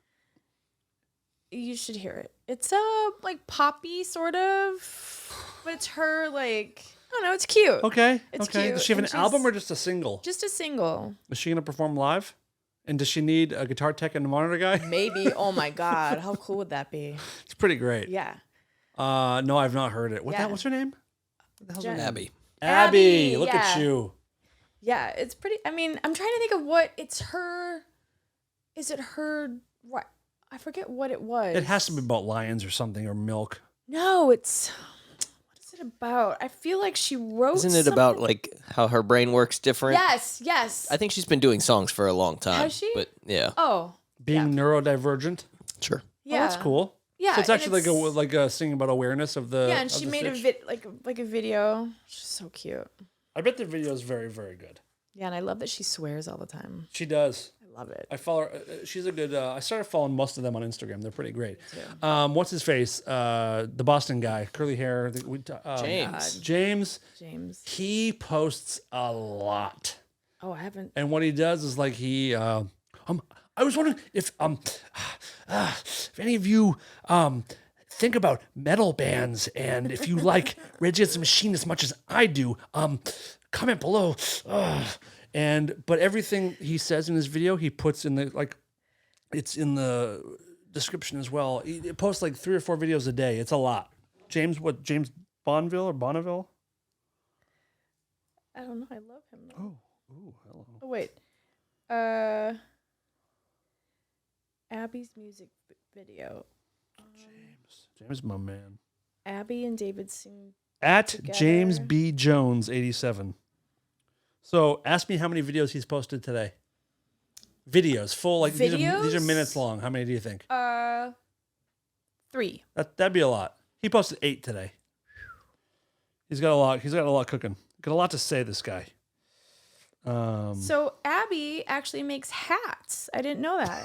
You should hear it. It's like poppy sort of, but it's her like I don't know. It's cute. Okay. It's okay. cute. Does she have an album or just a single? Just a single. Is she gonna perform live? And does she need a guitar tech and a monitor guy? Maybe. Oh my God. How cool would that be? It's pretty great. Yeah. No, I've not heard it. What's her name? What the hell's her name? Abby. Abby. Look at you. Yeah, it's pretty. I mean, I'm trying to think of what it's her. Is it her? What? I forget what it was. It has to be about lions or something or milk. No, it's. What is it about? I feel like she wrote. Isn't it about like how her brain works different? Yes. I think she's been doing songs for a long time. Has she? But yeah. Oh. Being neurodivergent. Sure. Yeah. Oh, that's cool. Yeah. So it's actually like a singing about awareness of the. Yeah, and she made a video. She's so cute. I bet the video is very, very good. Yeah, and I love that she swears all the time. She does. I love it. I follow her. She's a good. I started following most of them on Instagram. They're pretty great. What's his face? The Boston guy, curly hair. James. James. He posts a lot. Oh, I haven't. And what he does is like he. I was wondering if any of you think about metal bands and if you like Rage Against the Machine as much as I do, comment below. But everything he says in his video, he puts in it's in the description as well. He posts like 3 or 4 videos a day. It's a lot. James Bonneville or Bonneville? I don't know. I love him. Hello. Oh wait. Abby's music video. James, my man. Abby and David sing At together. James B. Jones 87. So ask me how many videos he's posted today. Videos, full like these are Videos? minutes long. How many do you think? 3. That'd be a lot. He posted 8 today. He's got a lot. He's got a lot cooking. Got a lot to say. This guy. So Abby actually makes hats. I didn't know that.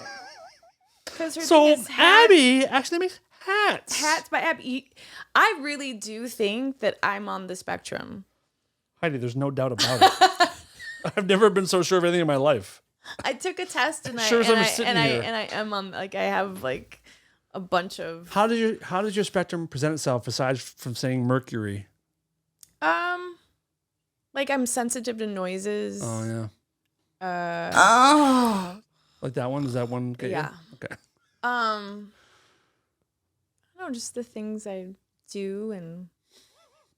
Because her So thing is Abby actually makes hats. hats by Abby. I really do think that I'm on the spectrum. Heidi, there's no doubt about it. I've never been so sure of anything in my life. I took a test and Sure as I'm sitting here. I am on like I have like a bunch of How does your spectrum present itself aside from saying Mercury? like I'm sensitive to noises. Oh yeah. Oh. Like that one? Does that one get Yeah. you? Okay. I don't know, just the things I do and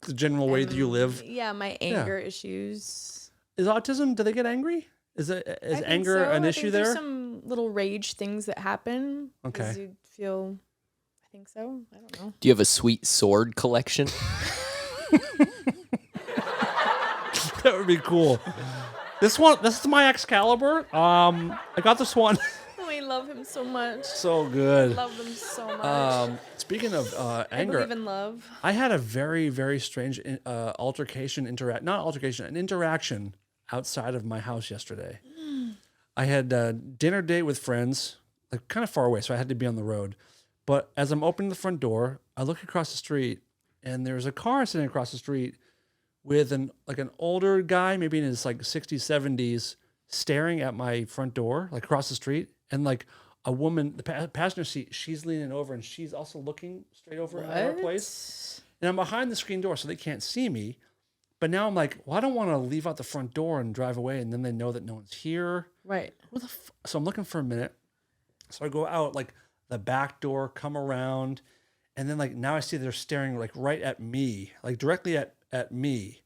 The general way that you live. Yeah, my anger issues. Is autism? Do they get angry? Is I think anger so. an I issue think there? There's some little rage things that happen. 'Cause Okay. You feel. I think so. I don't know. Do you have a sweet sword collection? That would be cool. This is my Excalibur. I got this one. We love him so much. So good. Love him so much. Speaking of I anger, believe in love. I had a very, very strange an interaction outside of my house yesterday. I had a dinner date with friends, like kind of far away, so I had to be on the road. But as I'm opening the front door, I look across the street, and there's a car sitting across the street with an older guy, maybe in his like 60s, 70s, staring at my front door, like across the street, and like a woman, the passenger seat, she's leaning over and she's also looking straight over at our place. And I'm behind the screen door, so they can't see me. But now I'm like, well, I don't want to leave out the front door and drive away, and then they know that no one's here. Right. So I'm looking for a minute. So I go out like the back door, come around, and then like now I see they're staring like right at me, like directly at me.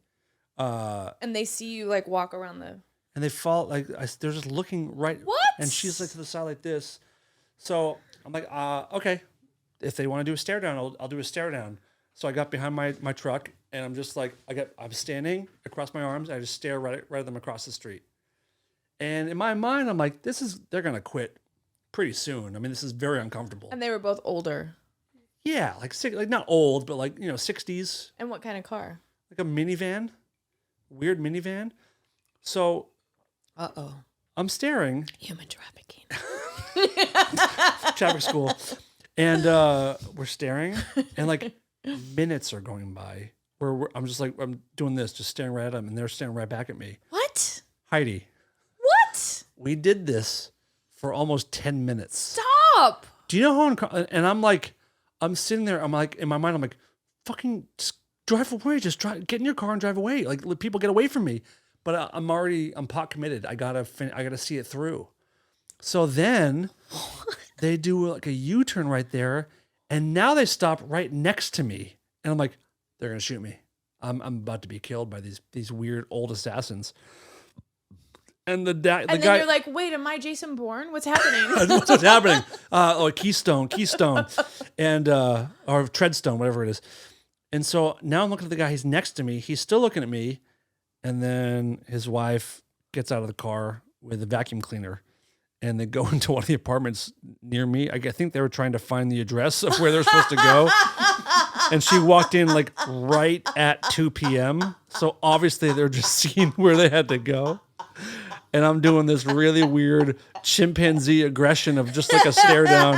And they see you like walk around the. And they fall like they're just looking right. What? And she's like to the side like this. So I'm like, okay, if they want to do a stare down, I'll do a stare down. So I got behind my truck and I'm just like, I'm standing across my arms. And I just stare right at them across the street. And in my mind, I'm like, they're going to quit pretty soon. I mean, this is very uncomfortable. And they were both older. Yeah. Like not old, but like, 60s. And what kind of car? Like a minivan, weird minivan. So. I'm staring. Human trafficking. Traffic school. And we're staring. And like minutes are going by where I'm just like, I'm doing this, just staring right at them. And they're staring right back at me. What? Heidi. What? We did this for almost 10 minutes. Stop. Do you know how, and I'm like, I'm sitting there. I'm like, in my mind, I'm like, fucking just drive away. Just get in your car and drive away. Like let people get away from me. But I'm pot committed. I gotta see it through. So then they do like a U-turn right there, and now they stop right next to me, and I'm like, they're gonna shoot me. I'm about to be killed by these weird old assassons. And the guy. And then you're like, wait, am I Jason Bourne? What's happening? What's happening? Keystone, and or Treadstone, whatever it is. And so now I'm looking at the guy. He's next to me. He's still looking at me. And then his wife gets out of the car with a vacuum cleaner and they go into one of the apartments near me. I think they were trying to find the address of where they're supposed to go. And she walked in like right at 2 p.m. So obviously they're just seeing where they had to go. And I'm doing this really weird chimpanzee aggression of just like a stare down.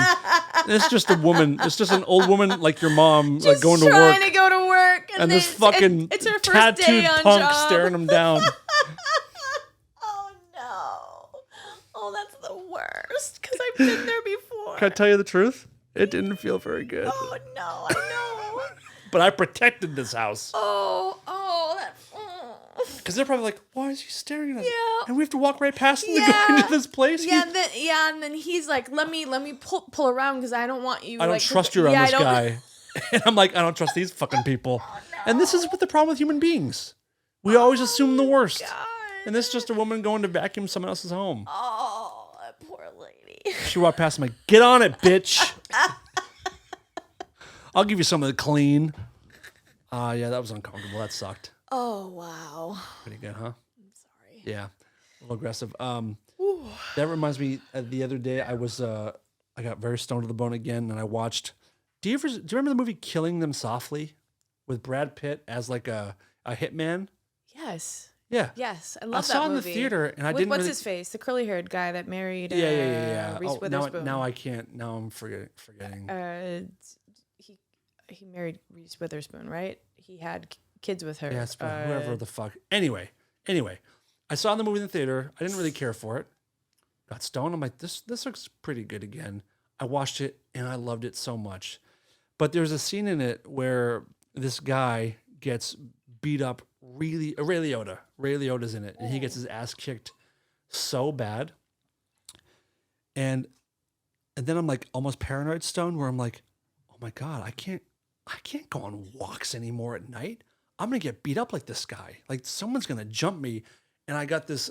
It's just a woman. It's just an old woman like your mom, Just like going to trying work. to go to work. And this fucking it's her first tattooed day on punk job. staring them down. Oh no. Oh, that's the worst. Because I've been there before. Can I tell you the truth? It didn't feel very good. Oh no, I know. But I protected this house. Because they're probably like, why is he staring at us? Yeah. And we have to walk right past him to go into this place? Yeah, and then he's like, let me pull around because I don't want you. I don't trust you around this guy. And I'm like, I don't trust these fucking people. And this is what the problem with human beings. We always assume the worst. God. And this is just a woman going to vacuum someone else's home. Oh, that poor lady. She walked past him like, get on it, bitch. I'll give you some of the clean. Yeah, that was uncomfortable. That sucked. Oh wow. Pretty good, huh? I'm sorry. Yeah, a little aggressive. That reminds me. The other day, I got very stoned to the bone again, and I watched. Do you remember the movie Killing Them Softly, with Brad Pitt as like a hitman? Yes. Yeah. Yes, I I love that saw it in the movie. theater, and I With didn't what's really- his face, the curly-haired guy that married Yeah. Reese Witherspoon. Now I can't. Now I'm forgetting. He married Reese Witherspoon, right? He had kids with her. Yes, but whoever the fuck. Anyway, I saw the movie in the theater. I didn't really care for it. Got stoned. I'm like, this looks pretty good again. I watched it and I loved it so much. But there's a scene in it where this guy gets beat up Ray Liotta's in it, and he gets his ass kicked so bad. And then I'm like almost paranoid stoned, where I'm like, oh my God, I can't go on walks anymore at night. I'm gonna get beat up like this guy. Like someone's gonna jump me, and I got this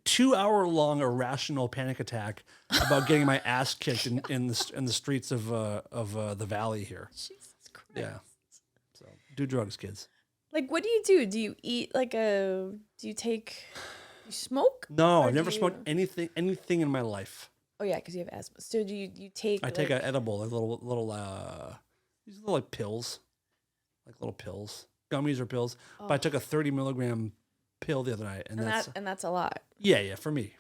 2-hour-long irrational panic attack about getting my ass kicked in the streets of the valley here. Jesus Christ. Yeah. So do drugs, kids. Like, what do you do? Do you eat do you smoke? No, Or I've never do smoked anything in my life. Oh yeah, because you have asthma. So do you take? I take an edible, like these little like pills, like little pills, gummies or pills. But I took a 30 milligram pill the other night, and that's a lot. yeah, for me.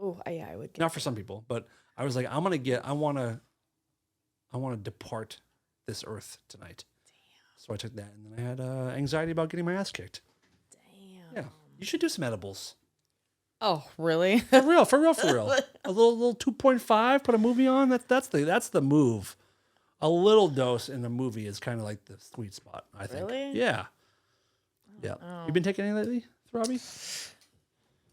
Oh yeah, I would. Get Not for some people, but I was like, I want to depart this earth tonight. So I took that, and then I had anxiety about getting my ass kicked. Damn. Yeah, you should do some edibles. Oh really? For real. A little 2.5. Put a movie on. That's the move. A little dose in a movie is kind of like the sweet spot, I think. Really? Yeah. Yeah. You been taking any lately, Robbie?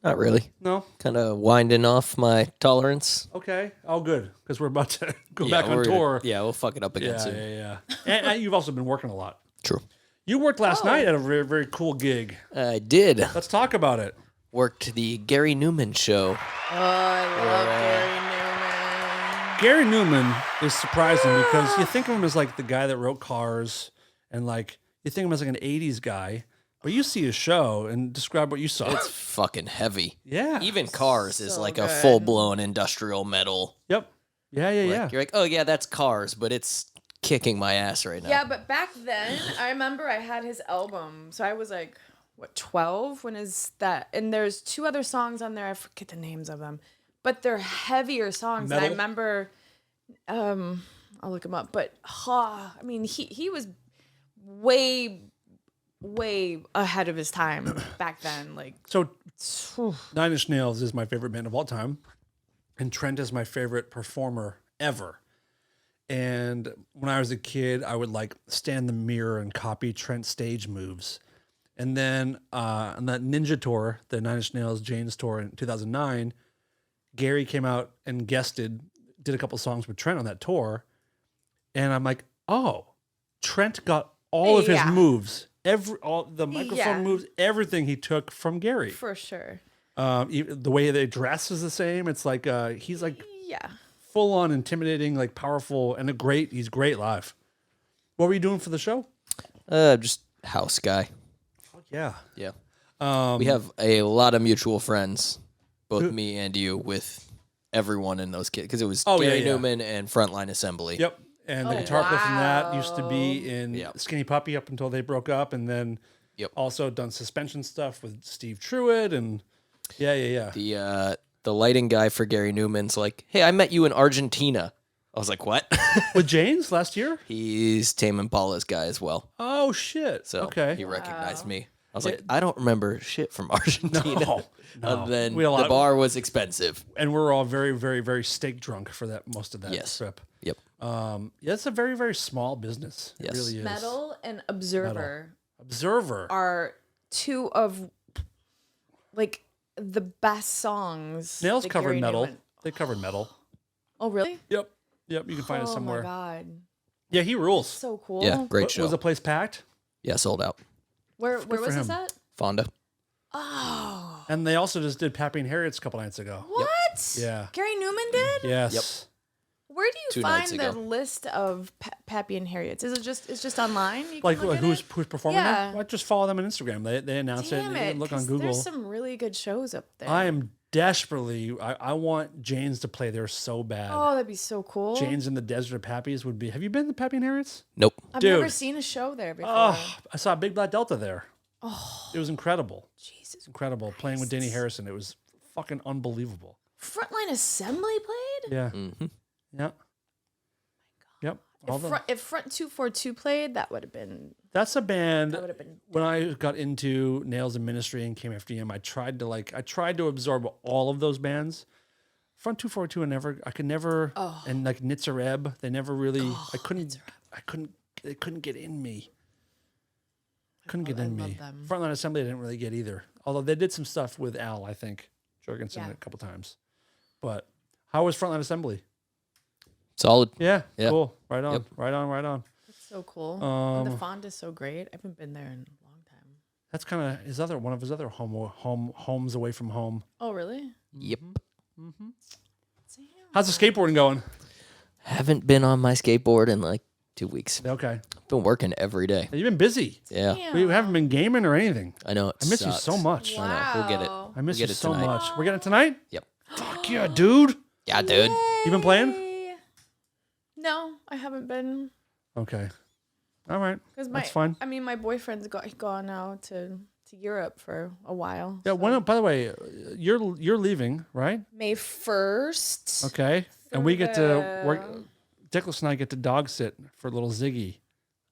Not really. No. Kind of winding off my tolerance. Okay. Oh, good. Because we're about to go Yeah, back on we're tour. Yeah, we'll fuck it up again Yeah, soon. yeah. And you've also been working a lot. True. You worked last night at a very, very cool gig. I did. Let's talk about it. Worked the Gary Newman show. Oh, I love Gary Newman. Gary Newman is surprising because you think of him as like the guy that wrote Cars, and like you think of him as like an 80s guy, but you see his show and describe what you saw. It's fucking heavy. Yeah. Even Cars is So like a good. full-blown industrial metal. Yep. Yeah. Like, you're like, oh yeah, that's Cars, but it's kicking my ass right now. Yeah, but back then, I remember I had his album. So I was like, what, 12? When is that? And there's 2 other songs on there. I forget the names of them. But they're heavier songs. And I Metal? remember, I'll look him up. But, I mean, he was way ahead of his time back then. Like, So, Nine Inch Nails is my favorite band of all time, and Trent is my favorite performer ever. And when I was a kid, I would like stand in the mirror and copy Trent's stage moves. And then on that Ninja tour, the Nine Inch Nails Jane's tour in 2009, Gary came out and did a couple songs with Trent on that tour. And I'm like, oh, Trent got all of his Yeah. moves, all the microphone Yeah. moves, everything he took from Gary. for sure. Even the way they dress is the same. It's like he's like Yeah. full on intimidating, like powerful, and he's great live. What were you doing for the show? Just house guy. Fuck yeah. Yeah. We have a lot of mutual friends, both Who- me and you, with everyone in those kids, because it was Oh, yeah, Gary yeah. Newman and Frontline Assembly. Yep. And the Oh, guitar player from that used to wow. be in Yep. Skinny Puppy up until they broke up, and then Yep. also done suspension stuff with Steve Truitt, and yeah. The lighting guy for Gary Newman's like, hey, I met you in Argentina. I was like, what? With Jane's last year? He's Tame Impala's guy as well. Oh shit. So okay. he recognized me. I was like, I don't remember shit from Argentina. No. And then We had a lot the bar was expensive. And we're all very, very, very steak drunk for most of that Yes. trip. Yep. Yeah, it's a very, very small business. It Yes. really is. Metal and Observer Observer. are 2 of like the best songs. Nails that covered Gary metal. Newman- They covered metal. Oh really? Yep. You can find it Oh somewhere. my god, Yeah, he rules. so cool. Yeah, great show. Was the place packed? Yeah, sold out. Where for was this him. at? Fonda. Oh, And they also just did Pappy and Harriet's a couple nights ago. what? Yeah. Gary Newman did? Yes. Where do you 2 find nights the ago. list of Pappy and Harriet's? Is it just online? You can Like look at who's it? performing Yeah. there? Well, just follow them on Instagram. They announce Damn it. You it! can look on 'cause Google. There's some really good shows up there. I am desperately. I want Jane's to play there so bad. Oh, that'd be so cool. Jane's in the Desert of Pappy's would be. Have you been to Pappy and Harriet's? Nope. I've Dude. never seen a show there before. Oh, I saw Big Black Delta there. Oh, It was incredible. Jesus! Incredible. Playing with Danny Harrison. It was fucking unbelievable. Frontline Assembly played. Yeah. Mm-hmm. Yeah. Yep. All the- If Front 242 played, that would have been. That's a band. That would have been. When I got into Nails and Ministry and came after him, I tried to absorb all of those bands. Front 242, I could never, and like Nitzareb, they never really, I couldn't, they couldn't get in me. Couldn't get in me. them. Frontline Assembly I didn't really get either. Although they did some stuff with Al, I think, Jorgensen Yeah. a couple times. But how was Frontline Assembly? Solid. Yeah, Yeah. cool. Right on, Yep. right on, right on. That's so cool. And the font is so great. I haven't been there in a long time. That's kind of one of his other homes away from home. Oh, really? Yep. Damn. How's the skateboarding going? Haven't been on my skateboard in like 2 weeks. Okay. Been working every day. You've been busy. Yeah. Damn. We haven't been gaming or anything. I know. It I miss you sucks. so much. Wow. I know. We'll get it. I miss We'll you get it so tonight. much. We're getting it tonight? Yep. Fuck yeah, dude. Yeah, dude. You been playing? Yay. No, I haven't been. Okay. All right. Cause That's fine. I mean, my boyfriend's gone now to Europe for a while. Yeah, so- when, by the way, you're leaving, right? May 1st. Okay. And we get to the- work. Dickless and I get to dog sit for little Ziggy.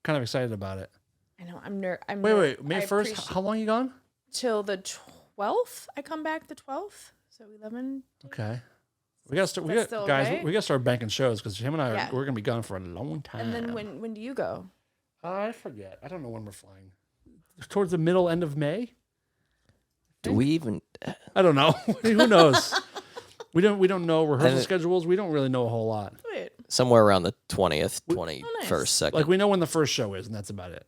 Kind of excited about it. I know. I'm Wait. May I 1st? appreciate- How long you gone? Till the 12th. I come back the 12th. So 11. Okay. We got to start. That's still Guys, okay? we got to start banking shows because him and I Yeah. we're gonna be gone for a long time. And then when do you go? I forget. I don't know when we're flying. Towards the middle end of May. Do we even? I don't know. Who knows? We don't know rehearsal haven't- schedules. We don't really know a whole lot. Wait. Somewhere around the 20th, 21st, second. Like we know when the first show is, and that's about it.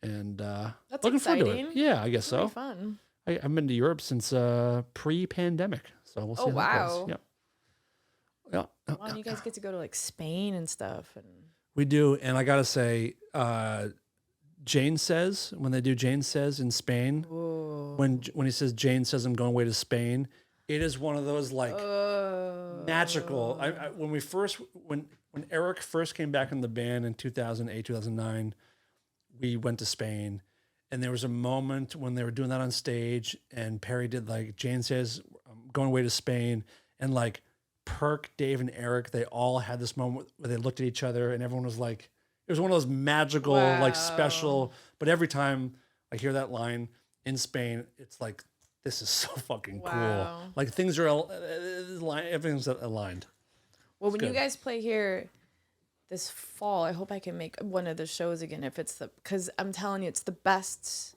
And That's looking forward to exciting. it. Yeah, I guess That'll so. be fun. I've been to Europe since pre-pandemic, so we'll see. Oh, how that wow. goes. Yeah. Wow, and you guys get to go to like Spain and stuff. And We do, and I gotta say, Jane Says, when they do Jane Says in Spain, when he says Jane Says I'm going away to Spain, it is one of those like magical. When Eric first came back in the band in 2008, 2009, we went to Spain, and there was a moment when they were doing that on stage, and Perry did like Jane Says I'm going away to Spain, and like Perk, Dave, and Eric, they all had this moment where they looked at each other, and everyone was like, it was one of those magical, like special. But every time I hear that line in Spain, it's like, this is so fucking Wow. cool. Like things are everything's aligned. well, when you good. guys play here this fall, I hope I can make one of the shows again. If it's because I'm telling you, it's the best.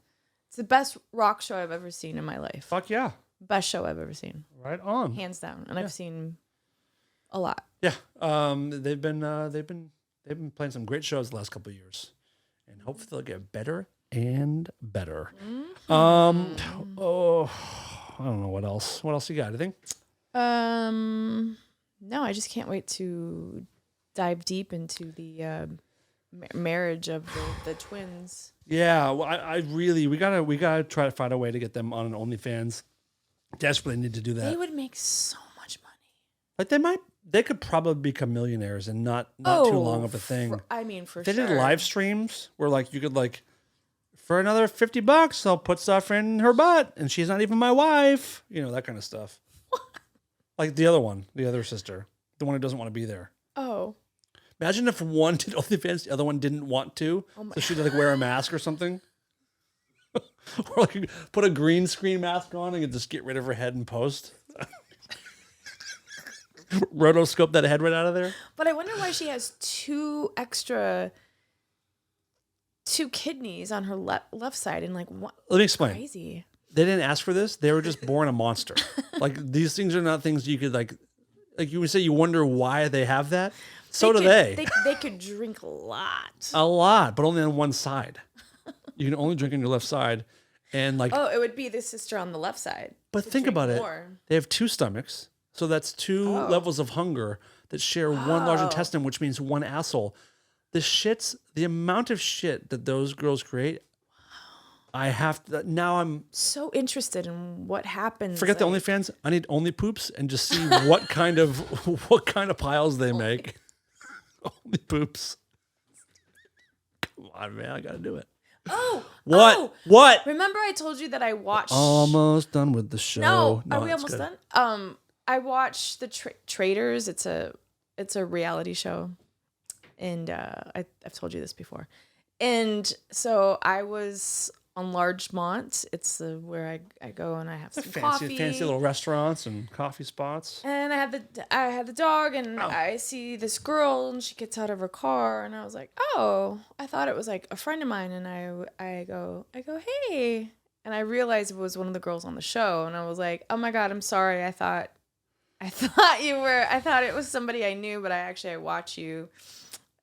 It's the best rock show I've ever seen in my life. Fuck yeah, Best show I've ever seen, right on. hands down. And I've seen a lot. Yeah, they've been playing some great shows the last couple of years, and hopefully they'll get better and better. Oh, I don't know what else. What else you got? Anything? No, I just can't wait to dive deep into the marriage of the twins. Yeah, well, I really we gotta try to find a way to get them on an OnlyFans. Desperately need to do that. They would make so much money. Like they could probably become millionaires and not too long of a thing. For They sure. did live streams where like you could like for another $50 I'll put stuff in her butt and she's not even my wife. You know, that kind of stuff. Like the other sister, the one who doesn't want to be there. Oh. Imagine if one did OnlyFans, the other one didn't want to. So she'd like wear a mask or something. Or like put a green screen mask on and just get rid of her head in post. Rotoscope that head right out of there. But I wonder why she has two kidneys on her left side and like what? Let me explain. Crazy. They didn't ask for this. They were just born a monster. Like these things are not things you could like you would say you wonder why they have that. So do they. They could drink a lot. A lot, but only on one side. You can only drink on your left side. And like Oh, it would be the sister on the left side. but to think drink about it. more. They have two stomachs. So that's two levels of hunger. that share one large intestine, which means one asshole. The amount of shit that those girls create, now I'm so interested in what happens. Forget the OnlyFans. I need Only Poops and just see what kind of piles they make. Only Poops. Come on, man, I gotta do it. Oh, what? Oh, what? Remember I told you that I watched. Almost done with the show. No, are we it's almost good. done? I watched the Traders. It's a reality show, and I've told you this before. And so I was on Largemont. It's where I go and I have some coffee. Fancy little restaurants and coffee spots. And I had the dog, and I see this girl, and she gets out of her car, and I was like, oh, I thought it was like a friend of mine, and I go, hey, and I realized it was one of the girls on the show, and I was like, oh my God, I'm sorry, I thought it was somebody I knew, but I watch you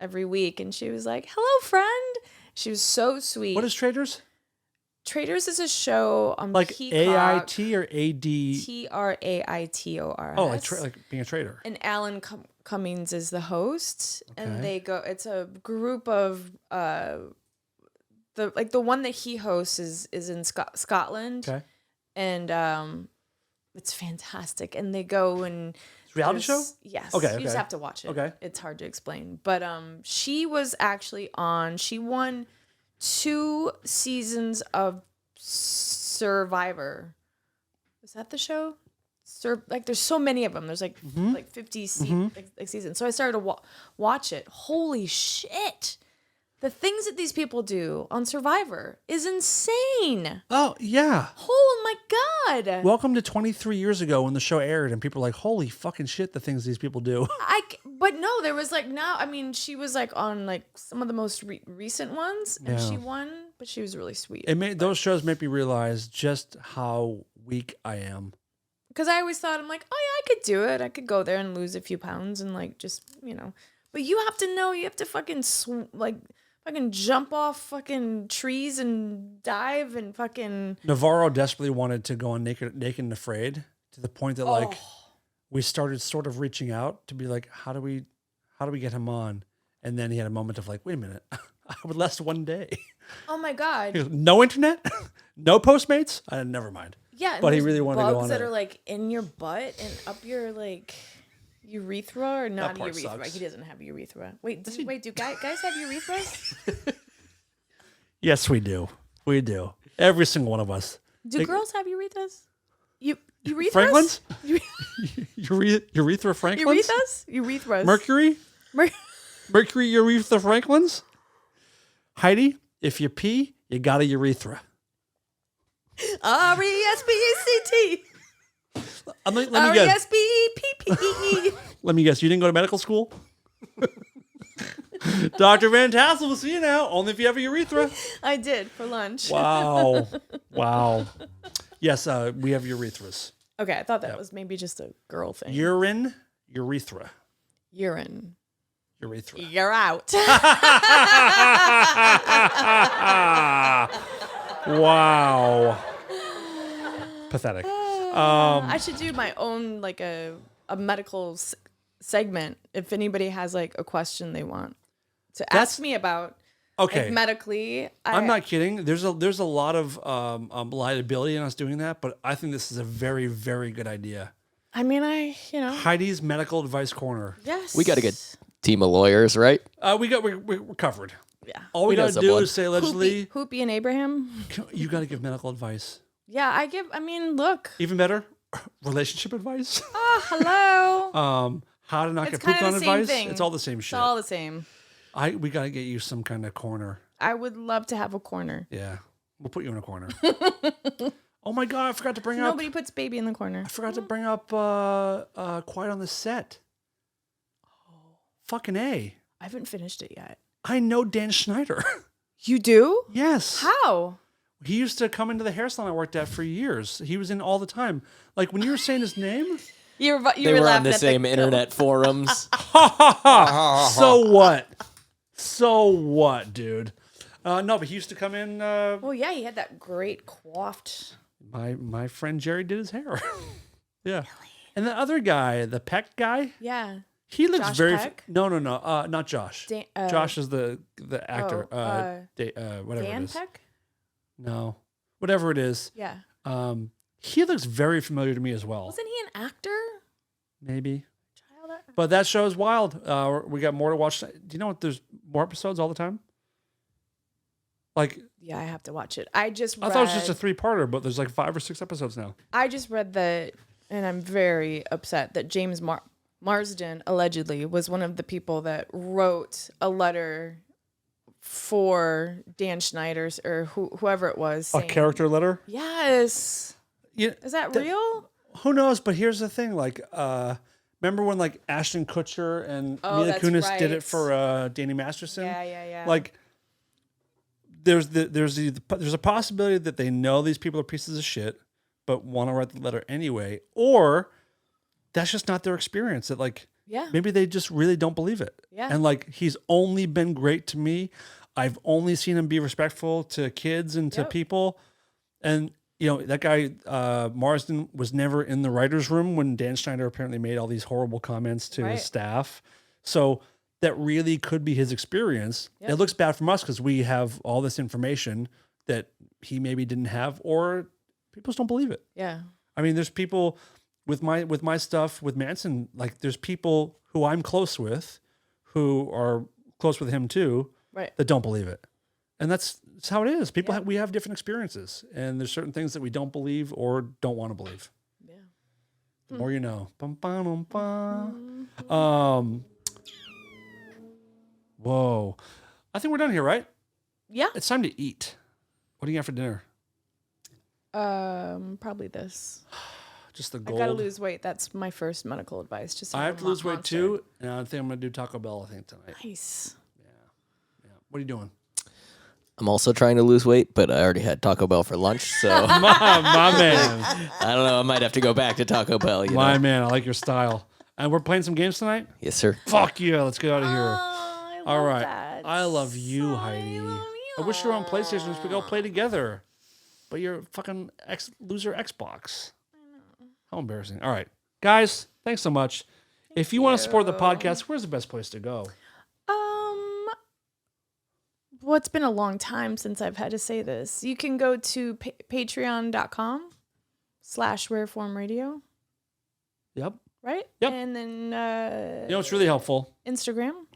every week. And she was like, hello, friend. She was so sweet. What is Traders? Traders is a show on like Peacock. AIT or AD? TRAITORS. Oh, like being a trader. And Alan Cummings is the host, and it's a group of the one that he hosts is in Scotland. Okay. And it's fantastic. And they go and reality show? Yes. Okay. You just have to watch it. Okay. It's hard to explain. But she was actually she won 2 seasons of Survivor. Is that the show? There's so many of them. There's like 50 seasons. So I started to watch it. Holy shit. The things that these people do on Survivor is insane. Oh, yeah. Oh, my God. Welcome to 23 years ago when the show aired, and people are like, holy fucking shit, the things these people do. But no, there was she was like on like some of the most recent ones, and she won, but she was really sweet. Those shows make me realize just how weak I am. Because I always thought, I'm like, oh yeah, I could do it. I could go there and lose a few pounds and like just, But you have to know, you have to fucking fucking jump off fucking trees and dive and fucking. Navarro desperately wanted to go on Naked and Afraid to the point that we started sort of reaching out to be like, how do we get him on? And then he had a moment of like, wait a minute, I would last one day. Oh my God. He goes, no internet, no Postmates. Never mind. Yeah, but he really wanted to go on bugs that are like in your butt and up your like urethra or not urethra. Sucks. He doesn't have urethra. Wait, do guys have urethras? Yes, we do. We do. Every single one of us. Do girls have urethras? Urethras? Franklins? Urethra Franklins? Urethras. Mercury? Mercury urethra Franklins? Heidi, if you pee, you got a urethra. R-E-S-P-E-C-T. Let me guess. R-E-S-P-E-P-P-E. Let me guess. You didn't go to medical school? Dr. Van Tassel will see you now, only if you have a urethra. I did for lunch. Wow. Wow. Yes, we have urethras. Okay, I thought that was maybe just a girl thing. Urine, urethra. Urine. Urethra. You're out. Wow. Pathetic. I should do my own like a medical segment if anybody has like a question they want to ask me about. Okay. Like, medically, I'm not kidding. There's a lot of liability in us doing that, but I think this is a very, very good idea. I mean, Heidi's medical advice corner. Yes. We got to get team of lawyers, right? We're covered. Yeah. All we got to do is say allegedly. Hoopy and Abraham. You got to give medical advice. Yeah, look. Even better, relationship advice. Oh, hello. How to not get pooped on advice. Thing. It's all the same shit. It's all the same. We got to get you some kind of corner. I would love to have a corner. Yeah. We'll put you in a corner. Oh my God, I forgot to bring up. Nobody puts baby in the corner. I forgot to bring up Quiet on the Set. Oh. Fucking A. I haven't finished it yet. I know Dan Schneider. You do? Yes. How? He used to come into the hair salon I worked at for years. He was in all the time. Like when you were saying his name. They were on the same internet forums. So what? So what, dude? No, but he used to come in. Well, yeah, he had that great coiffed. My friend Jerry did his hair. Yeah. Really? And the other guy, the Peck guy. Yeah. He looks Josh very Peck? no, not Josh. Josh is the actor. Whatever Dan it is. Peck? No, whatever it is. Yeah. He looks very familiar to me as well. Wasn't he an actor? Maybe. Child actor? But that show is wild. We got more to watch. Do you know what? There's more episodes all the time. Like, Yeah, I have to watch it. I thought it was just a 3-parter, but there's like 5 or 6 episodes now. I just read that, and I'm very upset that James Marsden allegedly was one of the people that wrote a letter for Dan Schneider's or whoever it was. A character letter? Yes. Yeah, Is that real? Who knows? But here's the thing. Like, remember when like Ashton Kutcher and Mila that's Kunis did right. it for Danny Masterson? Yeah. Like, there's a possibility that they know these people are pieces of shit, but want to write the letter anyway, or that's just not their experience. That like, maybe they just really don't believe it. Yeah. And like, he's only been great to me. I've only seen him be respectful to kids and to people. And you know, that guy Marsden was never in the writer's room when Dan Schneider apparently made all these horrible comments to his staff. So that really could be his experience. It looks bad from us because we have all this information that he maybe didn't have, or people just don't believe it. Yeah. I mean, there's people with my stuff with Manson. Like, there's people who I'm close with, who are close with him too, that don't believe it, and that's how it is. People we have different experiences, and there's certain things that we don't believe or don't want to believe. Yeah. The more you know. Whoa. I think we're done here, right? Yeah. It's time to eat. What do you got for dinner? Probably this. Just the gold. I gotta lose weight. That's my first medical advice. Just I have to lose weight too, and I think I'm gonna do Taco Bell. I think tonight. Nice. Yeah. What are you doing? I'm also trying to lose weight, but I already had Taco Bell for lunch, so my man. I don't know. I might have to go back to Taco Bell. You My know? man, I like your style. And we're playing some games tonight? Yes, sir. Fuck yeah, let's get out of here. I All love right. that. I love you, Heidi. I wish you were on PlayStation so we could go play together. But you're fucking loser Xbox. How embarrassing. All right. Guys, thanks so much. If you want to support the podcast, where's the best place to go? Well, it's been a long time since I've had to say this. You can go to patreon.com/rareformradio. Yep. Right? Yep. And then You know, it's really helpful. Instagram.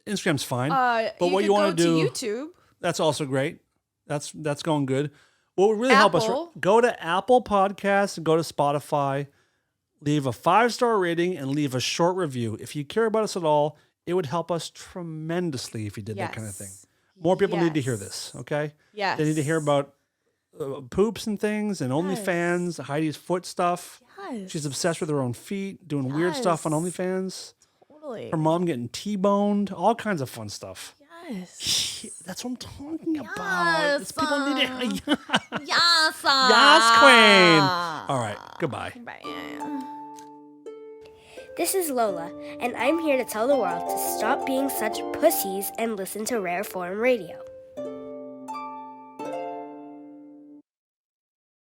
Instagram's fine. But what you want to do, YouTube. That's also great. That's going good. What would really help us, go to Apple Podcasts and go to Spotify, leave a 5-star rating and leave a short review. If you care about us at all, it would help us tremendously if you did that kind of thing. More people need to hear this, okay? Yes. They need to hear about poops and things and OnlyFans, Heidi's foot stuff. Yes. She's obsessed with her own feet, doing weird stuff on OnlyFans. Totally. Her mom getting T-boned, all kinds of fun stuff. Yes. That's what I'm talking about. It's people need to Yes. Yes, queen. All right, goodbye. Bye. This is Lola, and I'm here to tell the world to stop being such pussies and listen to Rare Form Radio.